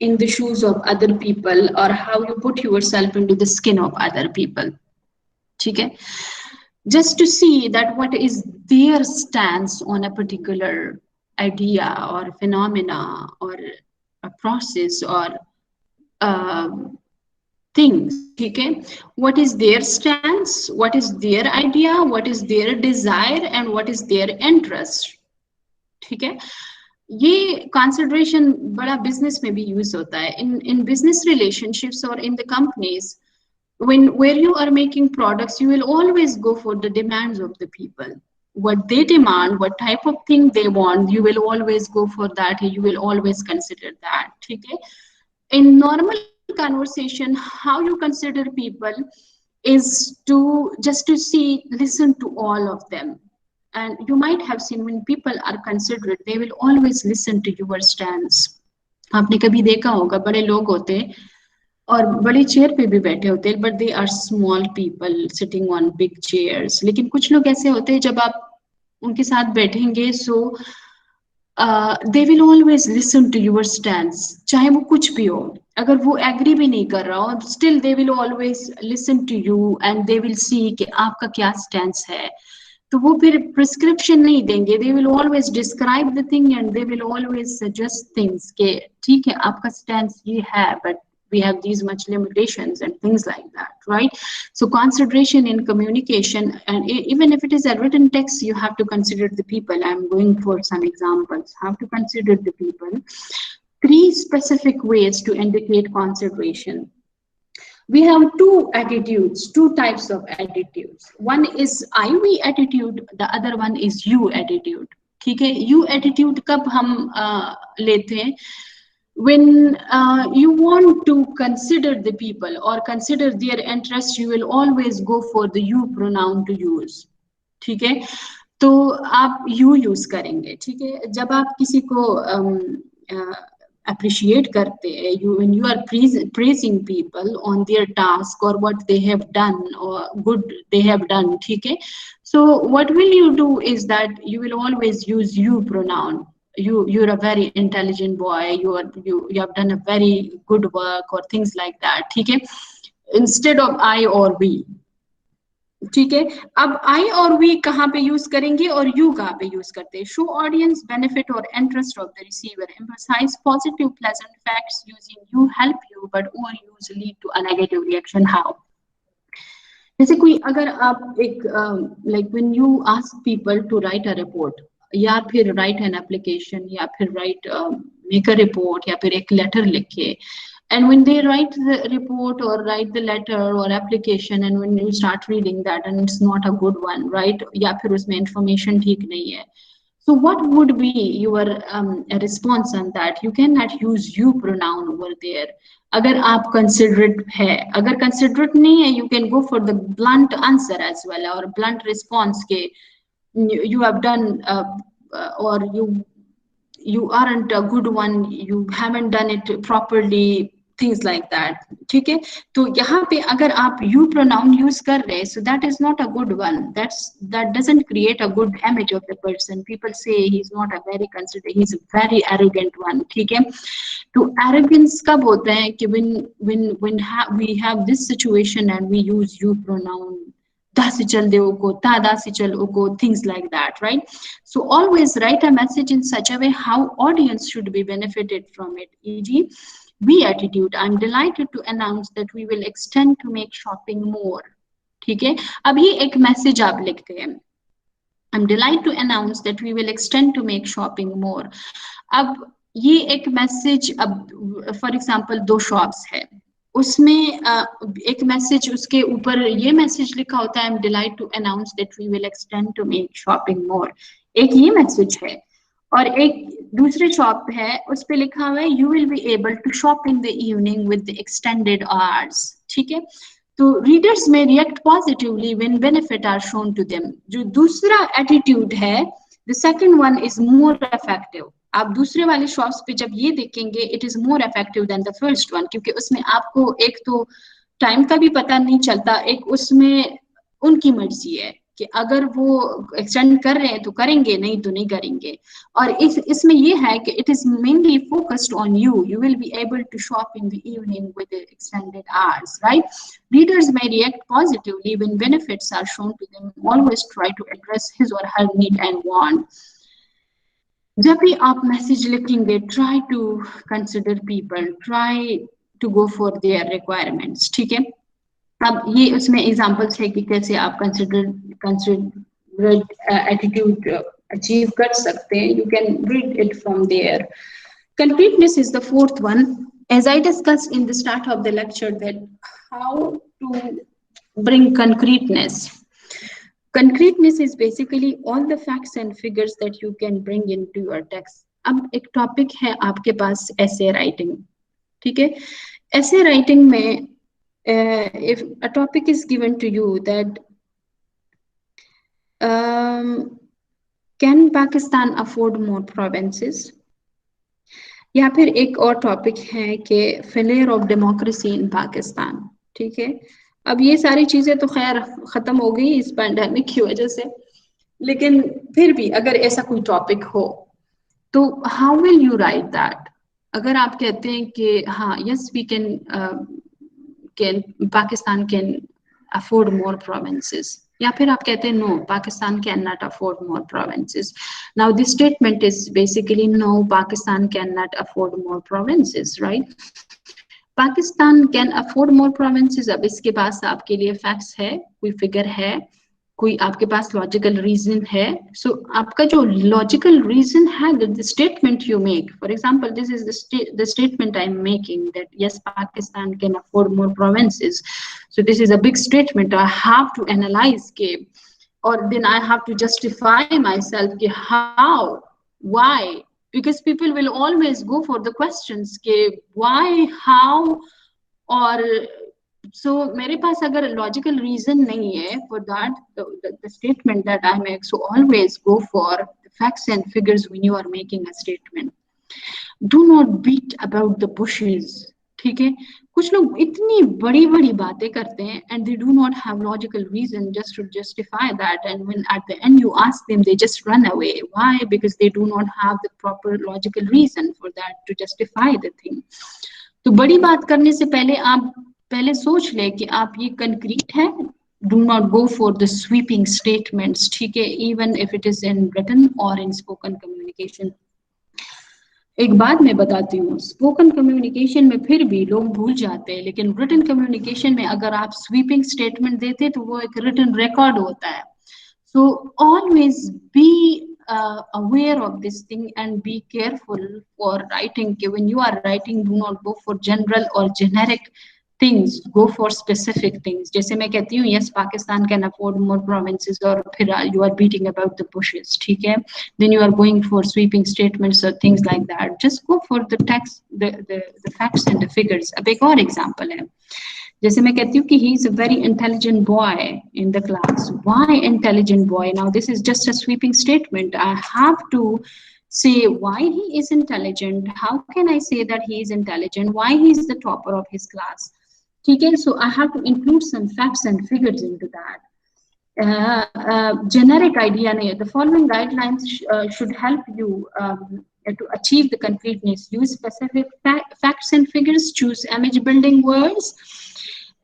in the shoes of other people, or how you put yourself into the skin of other people. Okay? Just to see that what is their stance on a particular idea or phenomena or a process or things, okay? What is their stance, what is their idea, what is their desire, and what is their interest, ठीक है। ये consideration बड़ा business में भी use होता है, in business relationships or in the companies. Where you are making products, you will always go for the demands of the people. What they demand, what type of thing they want, you will always go for that. You will always consider that. Okay? In normal conversation, how you consider people is to just to see, listen to all of them. and you might have seen when people are considerate, they will always listen to your stance. आपने कभी देखा होगा बड़े लोग होते और बड़ी chair पे भी बैठे होते हैं, but they are small people sitting on big chairs. लेकिन कुछ लोग ऐसे होते हैं जब आप उनके साथ बैठेंगे, so they will always listen to your stands, चाहे वो कुछ भी हो. अगर वो एग्री भी नहीं कर रहा हो, still they will always listen to you and they will see कि आपका क्या स्टैंस है. तो वो फिर प्रिस्क्रिप्शन नहीं देंगे, दे will always describe the thing and they will always suggest things के ठीक है आपका स्टैंस ये है, but we have these much limitations and things like that, right? So consideration in communication, and even if it is a written text, you have to consider the people. I'm going for some examples. Have to consider the people. 3 specific ways to indicate consideration. We have two attitudes, 2 types of attitudes. One is I we attitude, the other one is you attitude. ठीक है, you attitude कब हम लेते हैं? When you want to consider the people or consider their interests, you will always go for the you pronoun to use. ठीक है, तो आप you use करेंगे. ठीक है, जब आप किसी को appreciate करते हैं, when you are praising people on their task or what they have done or good they have done, ठीक है, so what will you do is that you will always use you pronoun. You're a very intelligent boy, you have done a very good work or things like that, ठीक है, instead of I or we. ठीक है, अब आई और we कहाँ पे use करेंगे और यू कहाँ पे यूज करते हैं? शो ऑडियंस बेनिफिट और interest of the receiver, emphasise positive pleasant facts using you help you, but overuse lead to a negative reaction. How? जैसे कोई अगर आप एक like when you ask people to write a report या फिर right an application या फिर right make a report या फिर एक लेटर लिखे, and when they write the report or write the letter or application and when you start reading that and it's not a good one, right, या फिर उसमें information ठीक नहीं है, so what would be your response on that? You cannot use you pronoun over there. अगर आप considerate है, अगर considerate नहीं है, you can go for the blunt answer as well or blunt response के you have done or you aren't a good one, you haven't done it properly, things like that. ठीक है, तो यहाँ पे अगर आप you pronoun use कर रहे, so that is not a good one. That doesn't create a good image of the person. People say he's not a very considerate, he's a very arrogant one. ठीक है, तो arrogance कब होता है कि when we have this situation and we use you pronoun, दासी चल दे को, ता दासी चल को, things like that, right? So always write a message in such a way how audience should be benefited from it. E.g. we attitude, I'm delighted to announce that we will extend to make shopping more. ठीक है, अब ये एक message आप लिखते हैं, I'm delighted to announce that we will extend to make shopping more. अब ये एक मैसेज, अब फॉर एग्जांपल 2 शॉप्स है, उसमें एक मैसेज उसके ऊपर ये मैसेज लिखा होता है, I am delight to announce that we will extend to make shopping more. एक ये मैसेज है, और एक दूसरे शॉप है उस पे लिखा हुआ है you will be able to shop in the evening with the extended hours. ठीक है, तो रीडर्स में react positively when benefit are shown to them. जो दूसरा एटीट्यूड है, the second one is more effective. आप दूसरे वाले शॉप्स पे जब ये देखेंगे, it is more effective than the first one, क्योंकि उसमें आपको एक तो टाइम का भी पता नहीं चलता, एक उसमें उनकी मर्जी है कि अगर वो एक्सटेंड कर रहे हैं तो करेंगे, नहीं तो नहीं करेंगे. और इसमें ये है कि it is mainly focused on you, you will be able to shop in the evening with extended hours, right. Readers may react positively when benefits are shown to them. Always try to address his or her need and want. जब भी आप message लिखेंगे, try to consider people, try to go for their requirements. ठीक है, अब ये उसमें examples है कि कैसे आप कंसिडरेट एटीट्यूड अचीव कर सकते हैं. You can read it from there. Concreteness is the 4th one. As I discussed in the start of the lecture, that how to bring concreteness. Concreteness is basically all the facts and figures that you can bring into your text. अब एक topic है आपके पास essay writing. ठीक है, essay writing में if a topic is given to you that can Pakistan afford more provinces, या फिर एक और टॉपिक है कि failure of democracy in Pakistan. ठीक है, अब ये सारी चीजें तो खैर खत्म हो गई इस पैंडेमिक की वजह से, लेकिन फिर भी अगर ऐसा कोई टॉपिक हो तो how will you write that? अगर आप कहते हैं कि हाँ yes we can Pakistan can afford more provinces, या फिर आप कहते हैं no Pakistan can not afford more provinces. Now this statement is basically no Pakistan can not afford more provinces, right? Pakistan can afford more provinces, अब इसके पास आपके लिए फैक्ट्स है, कोई फिगर है, कोई आपके पास लॉजिकल रीजन है। सो आपका जो लॉजिकल रीजन है, the statement you make, for example this is the statement I am making that yes Pakistan can afford more provinces. So this is a big statement, I have to analyse के, और then I have to justify myself कि how, why, because people will always go for the questions के why, how, और so मेरे पास अगर logical reason नहीं है for that, the statement that I make, so always go for the facts and figures when you are making a statement. Do not beat about the bushes, ठीक है? कुछ लोग इतनी बड़ी बड़ी बातें करते हैं and they do not have logical reason just to justify that, and when at the end you ask them they just run away. Why? Because they do not have the proper logical reason for that to justify the thing. तो बड़ी बात करने से पहले आप पहले सोच ले कि आप ये कंक्रीट है। Do not go for the sweeping statements, ठीक है? Even if it is in written or in spoken communication. एक बात मैं बताती हूँ, स्पोकन कम्युनिकेशन में फिर भी लोग भूल जाते हैं, लेकिन रिटन कम्युनिकेशन में अगर आप स्वीपिंग स्टेटमेंट देते तो वो एक रिटन रिकॉर्ड होता है। So always be aware of this thing and be careful for writing. When you are writing, do not go for general or generic things, go for specific things. जैसे मैं कहती हूँ yes Pakistan can afford more provinces, और फिर you are beating about the bushes, ठीक है? Then you are going for sweeping statements or things like that. Just go for the text, the facts and the figures. अब एक और example है, जैसे मैं कहती हूँ कि he is a very intelligent boy in the class. Why intelligent boy? Now this is just a sweeping statement. I have to say why he is intelligent. How can I say that he is intelligent? Why he is the topper of his class? ठीक है? So I have to include some facts and figures into that. Generic idea नहीं है. The following guidelines should help you to achieve the completeness. Use specific facts and figures. Choose image building words.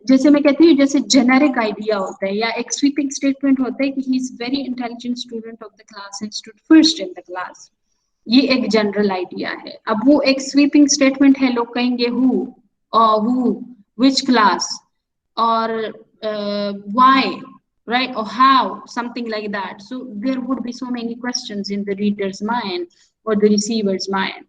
जैसे मैं कहती हूँ, जैसे generic idea होता है या एक स्वीपिंग स्टेटमेंट होता है कि he is very intelligent student of the class and stood first in the class, ये एक जनरल आइडिया है। अब वो एक स्वीपिंग स्टेटमेंट है, लोग कहेंगे हु, व्हिच क्लास, और why, right, or how, something like that. So there would be so many questions in the reader's mind or the receiver's mind.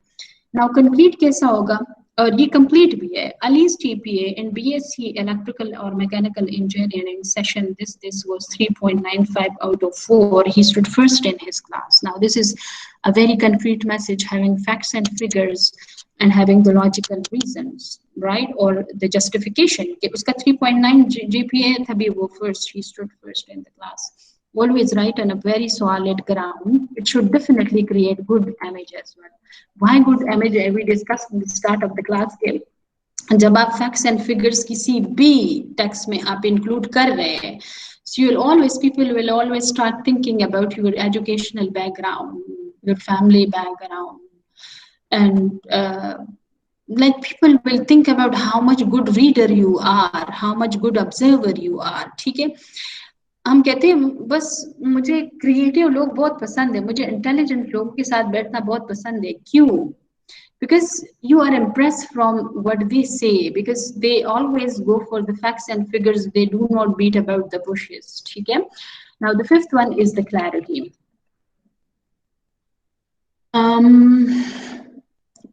Now complete कैसा होगा, और ये complete भी है। Ali's GPA in BSc electrical or mechanical engineering session, this was 3.95 out of 4. He stood first in his class. Now this is a very concrete message, having facts and figures and having the logical reasons, right, or the justification कि उसका 3.9 GPA तभी वो first, he stood first in the class. Always write on a very solid ground. It should definitely create good image as well. Why good image? We discussed in the start of the class के जब आप facts and figures किसी भी text में आप include कर रहे हैं, so people will always start thinking about your educational background, your family background, and like people will think about how much good reader you are, how much good observer you are, ठीक है? हम कहते हैं बस मुझे creative लोग बहुत पसंद है, मुझे इंटेलिजेंट लोगों के साथ बैठना बहुत पसंद है। क्यों? Because you are impressed from what they say, because they always go for the facts and figures, they do not beat about the bushes, ठीक है? Now the fifth one is the clarity.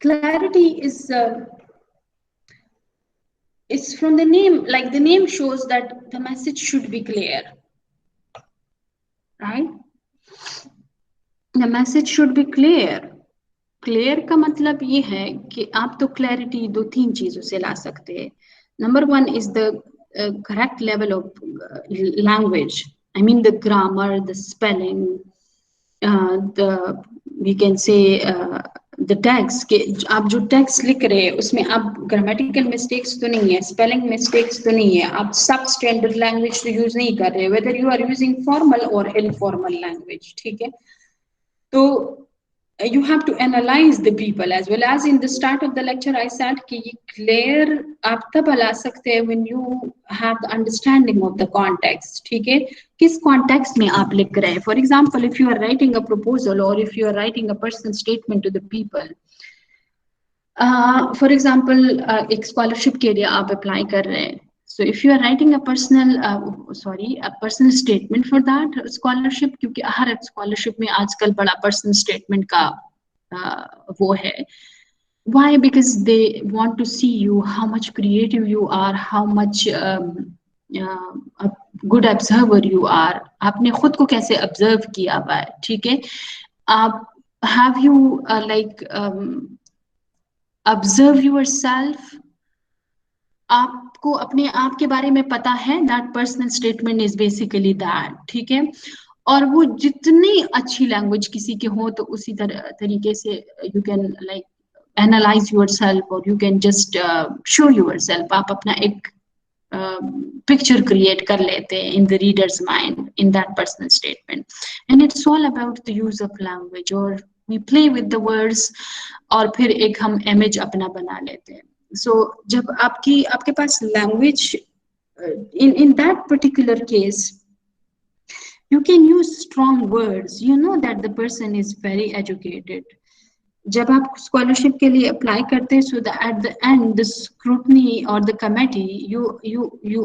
Clarity is from the name, like the name shows that the message should be clear, right? The message should be clear. Clear का मतलब ये है कि आप तो clarity दो तीन चीजों से ला सकते हैं। Number one is the correct level of language, I mean the grammar, the spelling, the we can say the text के आप जो text लिख रहे हैं उसमें आप grammatical mistakes तो नहीं है, spelling mistakes तो नहीं है, आप substandard language तो use नहीं कर रहे, whether you are using formal or informal language, ठीक है? तो you have to analyze the people as well. As in the start of the lecture I said कि ये clear आप तब ला सकते हैं when you have the understanding of the context, ठीक है? किस context में आप लिख रहे हैं? For example, if you are writing a proposal or if you are writing a personal statement to the people, for example, एक scholarship के लिए आप apply कर रहे हैं. So if you are writing a personal statement for that scholarship, क्योंकि हर scholarship में आजकल बड़ा personal statement का वो है. Why? Because they want to see you, how much creative you are, how much a good observer you are. आपने खुद को कैसे observe किया हुआ है, ठीक है? आप have you observe yourself. आपको अपने आप के बारे में पता है, that personal statement is basically that, ठीक है? और वो जितनी अच्छी लैंग्वेज किसी के हो तो उसी तरीके से you can like analyze yourself or you can just show yourself. आप अपना एक picture create कर लेते हैं in the reader's mind in that personal statement, and it's all about the use of language, or we play with the words और फिर एक हम image अपना बना लेते हैं. So जब आपके पास language in that particular case you can use strong words, you know that the person is very educated. जब आप scholarship के लिए apply करते हैं, so that at the end the scrutiny or the committee you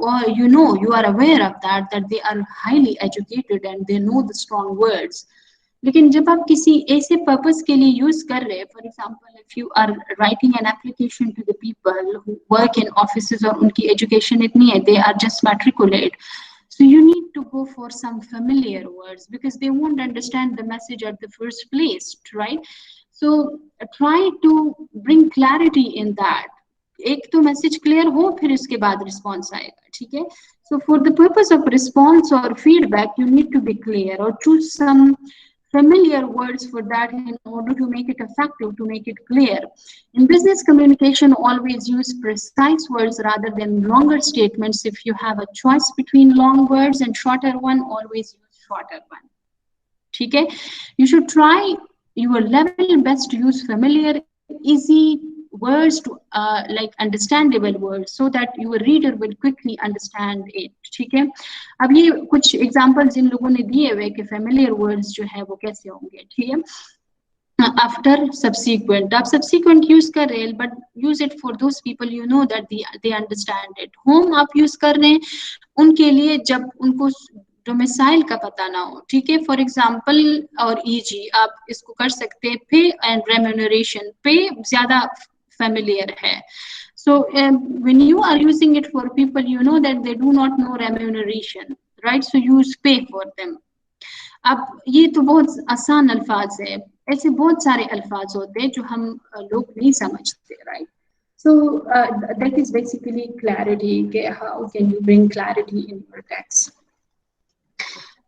are aware of that they are highly educated and they know the strong words. लेकिन जब आप किसी ऐसे पर्पस के लिए यूज कर रहे हैं, for example if you are writing an application to the people who work in offices और उनकी एजुकेशन इतनी है, they are just matriculate, so you need to go for some familiar words because they won't understand the message at the first place, right? So try to bring clarity in that. एक तो message clear हो, फिर उसके बाद response आएगा, ठीक है? So for the purpose of response or feedback you need to be clear or choose some familiar words for that in order to make it effective, to make it clear. In business communication, always use precise words rather than longer statements. If you have a choice between long words and shorter one, always use shorter one. Okay? You should try your level best to use familiar, easy words to like understandable words so that your reader will quickly understand it. ठीक है? अब ये कुछ examples इन लोगों ने दिए हुए कि familiar words जो है वो कैसे होंगे, ठीक है? After subsequent, आप subsequent use कर रहे हैं, but use it for those people you know that they understand it. Home आप use कर रहे हैं उनके लिए जब उनको डोमिसाइल का पता ना हो, ठीक है? फॉर एग्जांपल और ईजी आप इसको कर सकते हैं पे एंड रेम्यूनरेशन. पे ज्यादा familiar है. So when you are using it for people you know that they do not know remuneration, right? So use pay for them. अब ये तो बहुत आसान अल्फाज है, ऐसे बहुत सारे अल्फाज होते हैं जो हम लोग नहीं समझते, right? So that is basically clarity. How can you bring clarity in your text?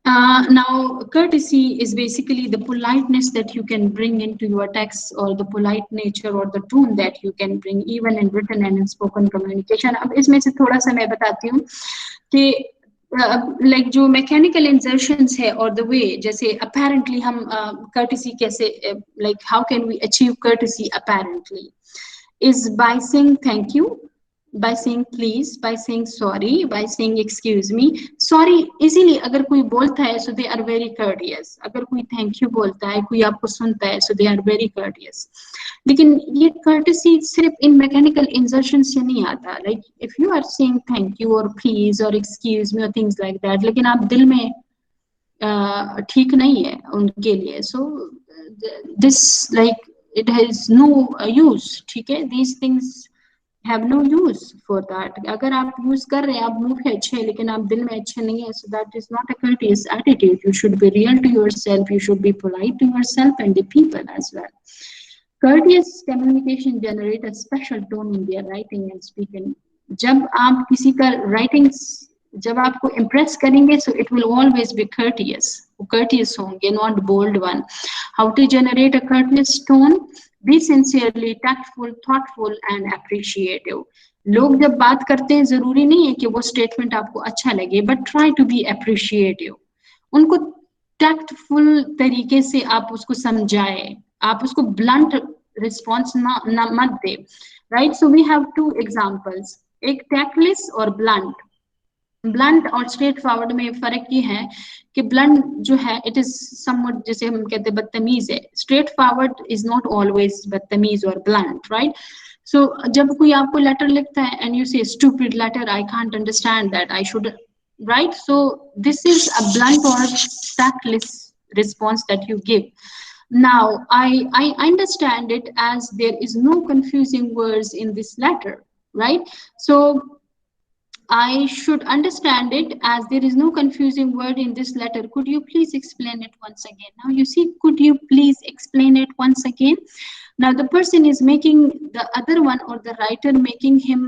Now, courtesy is basically the politeness that you can bring into your text, or the polite nature or the tone that you can bring even in written and in spoken communication. अब इसमें से थोड़ा सा मैं बताती हूँ कि like जो mechanical insertions है or the way, जैसे apparently हम courtesy कैसे like how can we achieve courtesy apparently is by saying thank you, by saying please, by saying sorry, by saying excuse me. Sorry easily अगर कोई बोलता है so they are very courteous. अगर कोई thank you बोलता है, कोई आपको सुनता है so they are very courteous. लेकिन ये courtesy सिर्फ in mechanical insertion से नहीं आता. Like if you are saying thank you or please or excuse me or things like that, लेकिन आप दिल में ठीक नहीं है उनके लिए, so this like it has no use, ठीक है? These things have no use for that. अगर आप use कर रहे हैं, आप मुंह पे अच्छे हैं लेकिन आप दिल में अच्छे नहीं हैं, so that is not a courteous attitude. You should be real to yourself, you should be polite to yourself and the people as well. Courteous communication generate a special tone in their writing and speaking. जब आप किसी का writing जब आपको impress करेंगे, so it will always be courteous. courteous होंगे, not bold one. How to generate a courteous tone? Be sincerely tactful, thoughtful and appreciative. लोग जब बात करते हैं जरूरी नहीं है कि वो स्टेटमेंट आपको अच्छा लगे, but try to be appreciative. उनको टैक्टफुल तरीके से आप उसको समझाएं, आप उसको ब्लंट रिस्पॉन्स ना मत दे, right. So we have two examples, एक टैक्टलेस और ब्लंट. ब्लंट और स्ट्रेट फॉरवर्ड में फर्क ये है कि ब्लंट जो है इट इज समवट, जैसे हम कहते हैं बदतमीज है. Straight forward is not always बदतमीज और ब्लंट, राइट. सो जब कोई आपको लेटर लिखता है and you say stupid letter, I can't understand that, I should, right. So this is a blunt or tactless response that you give. Now I understand it as there is no confusing words in this letter, right. So I should understand it as there is no confusing word in this letter. Could you please explain it once again? Now you see, could you please explain it once again? Now the person is making the other one or the writer making him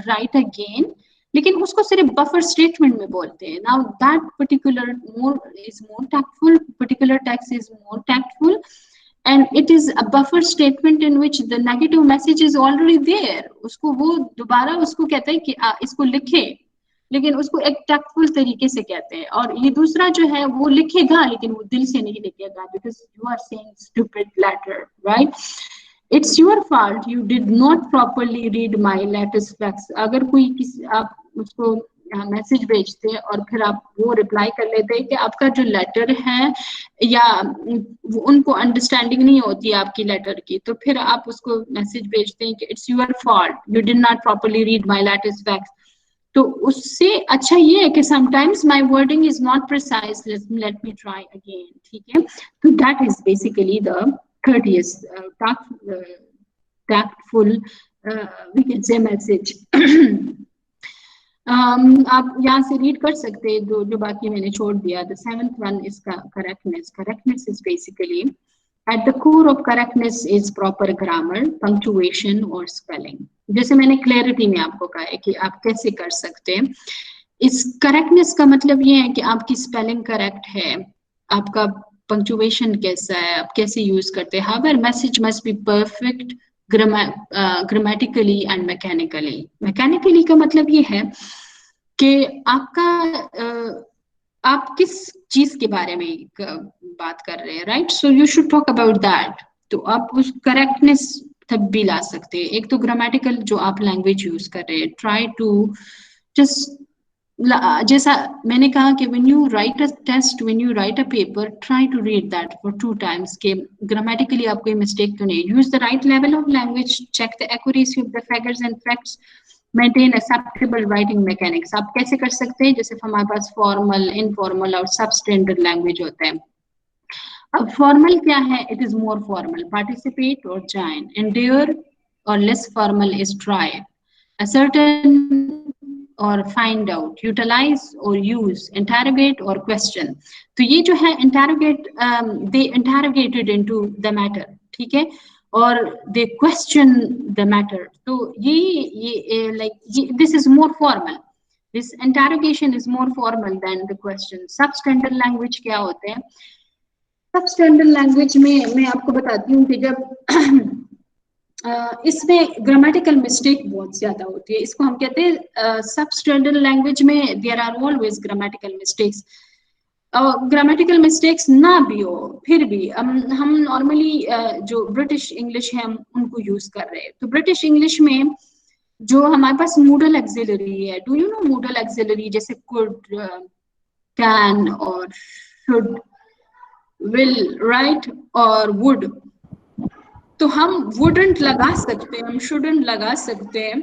write again, लेकिन उसको सिर्फ buffer statement में बोलते हैं. Now that particular more is more tactful, particular text is more tactful, and it is a buffer statement in which the negative message is already there. उसको वो दोबारा उसको कहते हैं कि इसको लिखे, लेकिन उसको एक टैक्टफुल तरीके से कहते हैं. और ये दूसरा जो है वो लिखेगा लेकिन वो दिल से नहीं लिखेगा, because you are saying stupid letter, right. It's your fault you did not properly read my latest facts. अगर कोई किसी आप उसको मैसेज भेजते हैं और फिर आप वो रिप्लाई कर लेते हैं कि आपका जो लेटर है या उनको अंडरस्टैंडिंग नहीं होती है आपकी लेटर की, तो फिर आप उसको मैसेज भेजते हैं कि it's your fault you did not properly read my latest facts. तो उससे अच्छा ये है कि sometimes my wording is not precise, let me try again, ठीक है. तो that is basically the courteous, tactful, we can say message. आप यहाँ से रीड कर सकते हैं, जो बाकी मैंने छोड़ दिया. The seventh one is correctness. Correctness is basically at the core of correctness is proper grammar, punctuation और spelling. जैसे मैंने clarity में आपको कहा है कि आप कैसे कर सकते हैं. इस correctness का मतलब ये है कि आपकी spelling correct है, आपका पंक्चुएशन कैसा है, आप कैसे यूज करते हैं. However message must be perfect grammatically and mechanically. Mechanically का मतलब ये है कि आपका आप किस चीज के बारे में बात कर रहे हैं, right. So you should talk about that. तो आप उस करेक्टनेस तब भी ला सकते हैं. एक तो ग्रामेटिकल जो आप लैंग्वेज यूज कर रहे हैं, ट्राई टू जस्ट, जैसा मैंने कहा कि when you write a test, when you write a paper, try to read that for 2 times कि grammatically आप कोई mistake तो नहीं. Use the right level of language, check the accuracy of the figures and facts, maintain acceptable writing mechanics. आप कैसे कर सकते हैं, जैसे हमारे पास formal, informal और substandard language होता है. अब formal क्या है, it is more formal, participate or join. Endure or less formal is try. Ascertain or find out, utilize or use, interrogate or question. तो ये जो है interrogate, they interrogated into the matter, ठीक है, और they question the matter. तो ये like this is more formal. This interrogation is more formal than the question. Substandard language क्या होते हैं? Substandard language में मैं आपको बताती हूँ कि जब इसमें ग्रामेटिकल मिस्टेक बहुत ज्यादा होती है. इसको हम कहते हैं सबस्टैंडर्ड लैंग्वेज में there are always grammatical mistakes. Grammatical mistakes ना भी हो फिर भी हम नॉर्मली जो ब्रिटिश इंग्लिश है हम उनको यूज कर रहे हैं. तो ब्रिटिश इंग्लिश में जो हमारे पास मूडल एक्सिलरी है, do you know Moodle axillary, जैसे कुड, कैन और शुड, विल, राइट और वुड. तो हम वुडंट लगा सकते हैं, हम शुडंट लगा सकते हैं,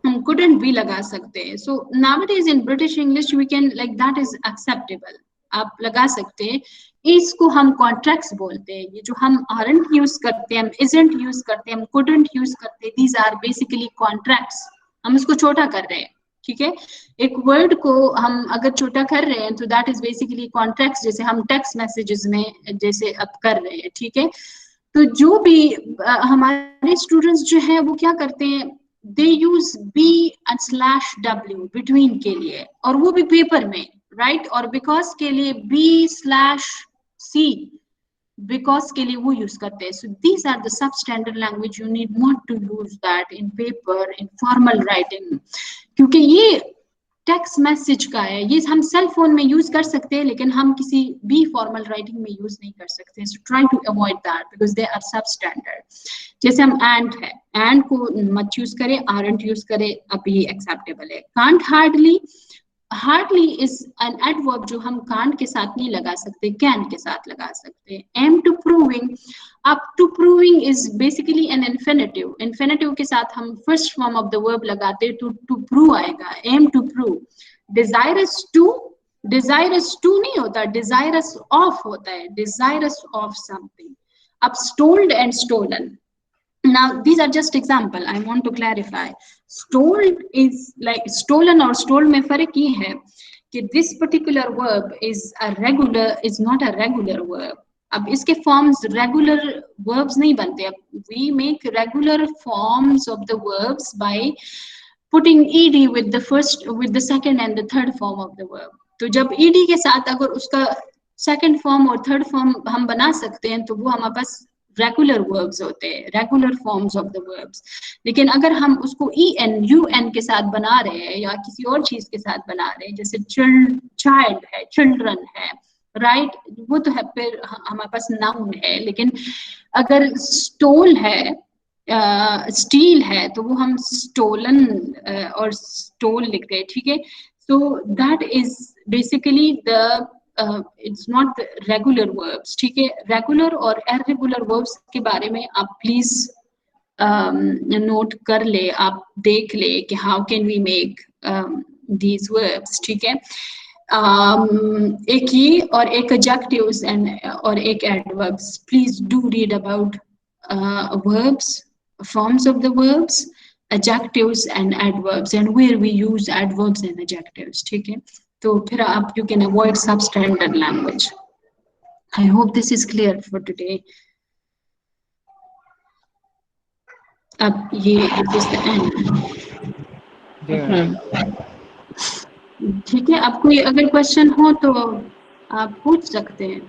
हम couldn't भी लगा सकते हैं. So nowadays in British English we can like that is acceptable, आप लगा सकते हैं. इसको हम contracts बोलते हैं. ये जो हम aren't यूज करते हैं, हम isn't यूज करते हैं, हम couldn't यूज करते हैं, these are basically contracts. हम इसको छोटा कर रहे हैं, ठीक है. एक वर्ड को हम अगर छोटा कर रहे हैं तो दैट इज बेसिकली कॉन्ट्रैक्ट्स, जैसे हम टेक्स्ट मैसेजेस में जैसे अब कर रहे हैं, ठीक है. तो जो भी हमारे स्टूडेंट्स जो है वो क्या करते हैं, they use B and slash W between के लिए, और वो भी पेपर में, राइट, और बिकॉज के लिए B/C, बिकॉज के लिए वो यूज करते हैं. So these are the substandard language. You need not to use that in paper, in formal writing, क्योंकि ये टेक्स्ट मैसेज का है. ये हम सेल फोन में यूज कर सकते हैं, लेकिन हम किसी भी फॉर्मल राइटिंग में यूज नहीं कर सकते. So try to avoid that because they are substandard. जैसे हम एंड है, एंड को मत यूज करें, आरंट यूज करें, अब ये एक्सेप्टेबल है. Can't hardly, hardly is an adverb जो हम कांट के साथ नहीं लगा सकते, कैन के साथ लगा सकते हैं. एम टू प्रूविंग, अब to proving is basically an infinitive. Infinitive के साथ हम first form of the verb लगाते टू प्रूव आएगा. Aim to prove. Desirous to, desirous to नहीं होता, डिजायरस ऑफ होता है, डिजायरस ऑफ समथिंग. अब stolid and stolen, now these are just example. I want to clarify. Stole is like stolen और stole में फर्क ये है कि this particular verb is a regular, is not a regular verb. अब इसके forms regular verbs नहीं बनते. अब we make regular forms of the verbs by putting ed with the first, with the second and the third form of the verb. तो जब ed के साथ अगर उसका सेकंड फॉर्म और थर्ड फॉर्म हम बना सकते हैं तो वो हमारे पास रेगुलर वर्ब्स होते हैं, regular forms of the verbs. लेकिन अगर हम उसको EN UN के साथ बना रहे हैं या किसी और चीज के साथ बना रहे हैं, जैसे चाइल्ड है, चिल्ड्रन है, राइट, वो तो है, फिर हमारे पास नाउन है. लेकिन अगर स्टोल है, स्टील है, तो वो हम स्टोलन और स्टोल लिखते हैं. ठीक है, so that is basically the it's not regular verbs. ठीक है, रेगुलर और इरेगुलर वर्ब्स के बारे में आप प्लीज नोट कर ले, आप देख ले कि how can we make these verbs. ठीक है, एक ये और एक एडजेक्टिव्स एंड और एक adverbs. Please do read about verbs, forms of the verbs, adjectives and adverbs, and where we use adverbs and adjectives. ठीक है, तो फिर आप you can avoid substandard language. I hope this is clear for today. अब ये it is the end. ठीक है, अब कोई अगर क्वेश्चन हो तो आप पूछ सकते हैं.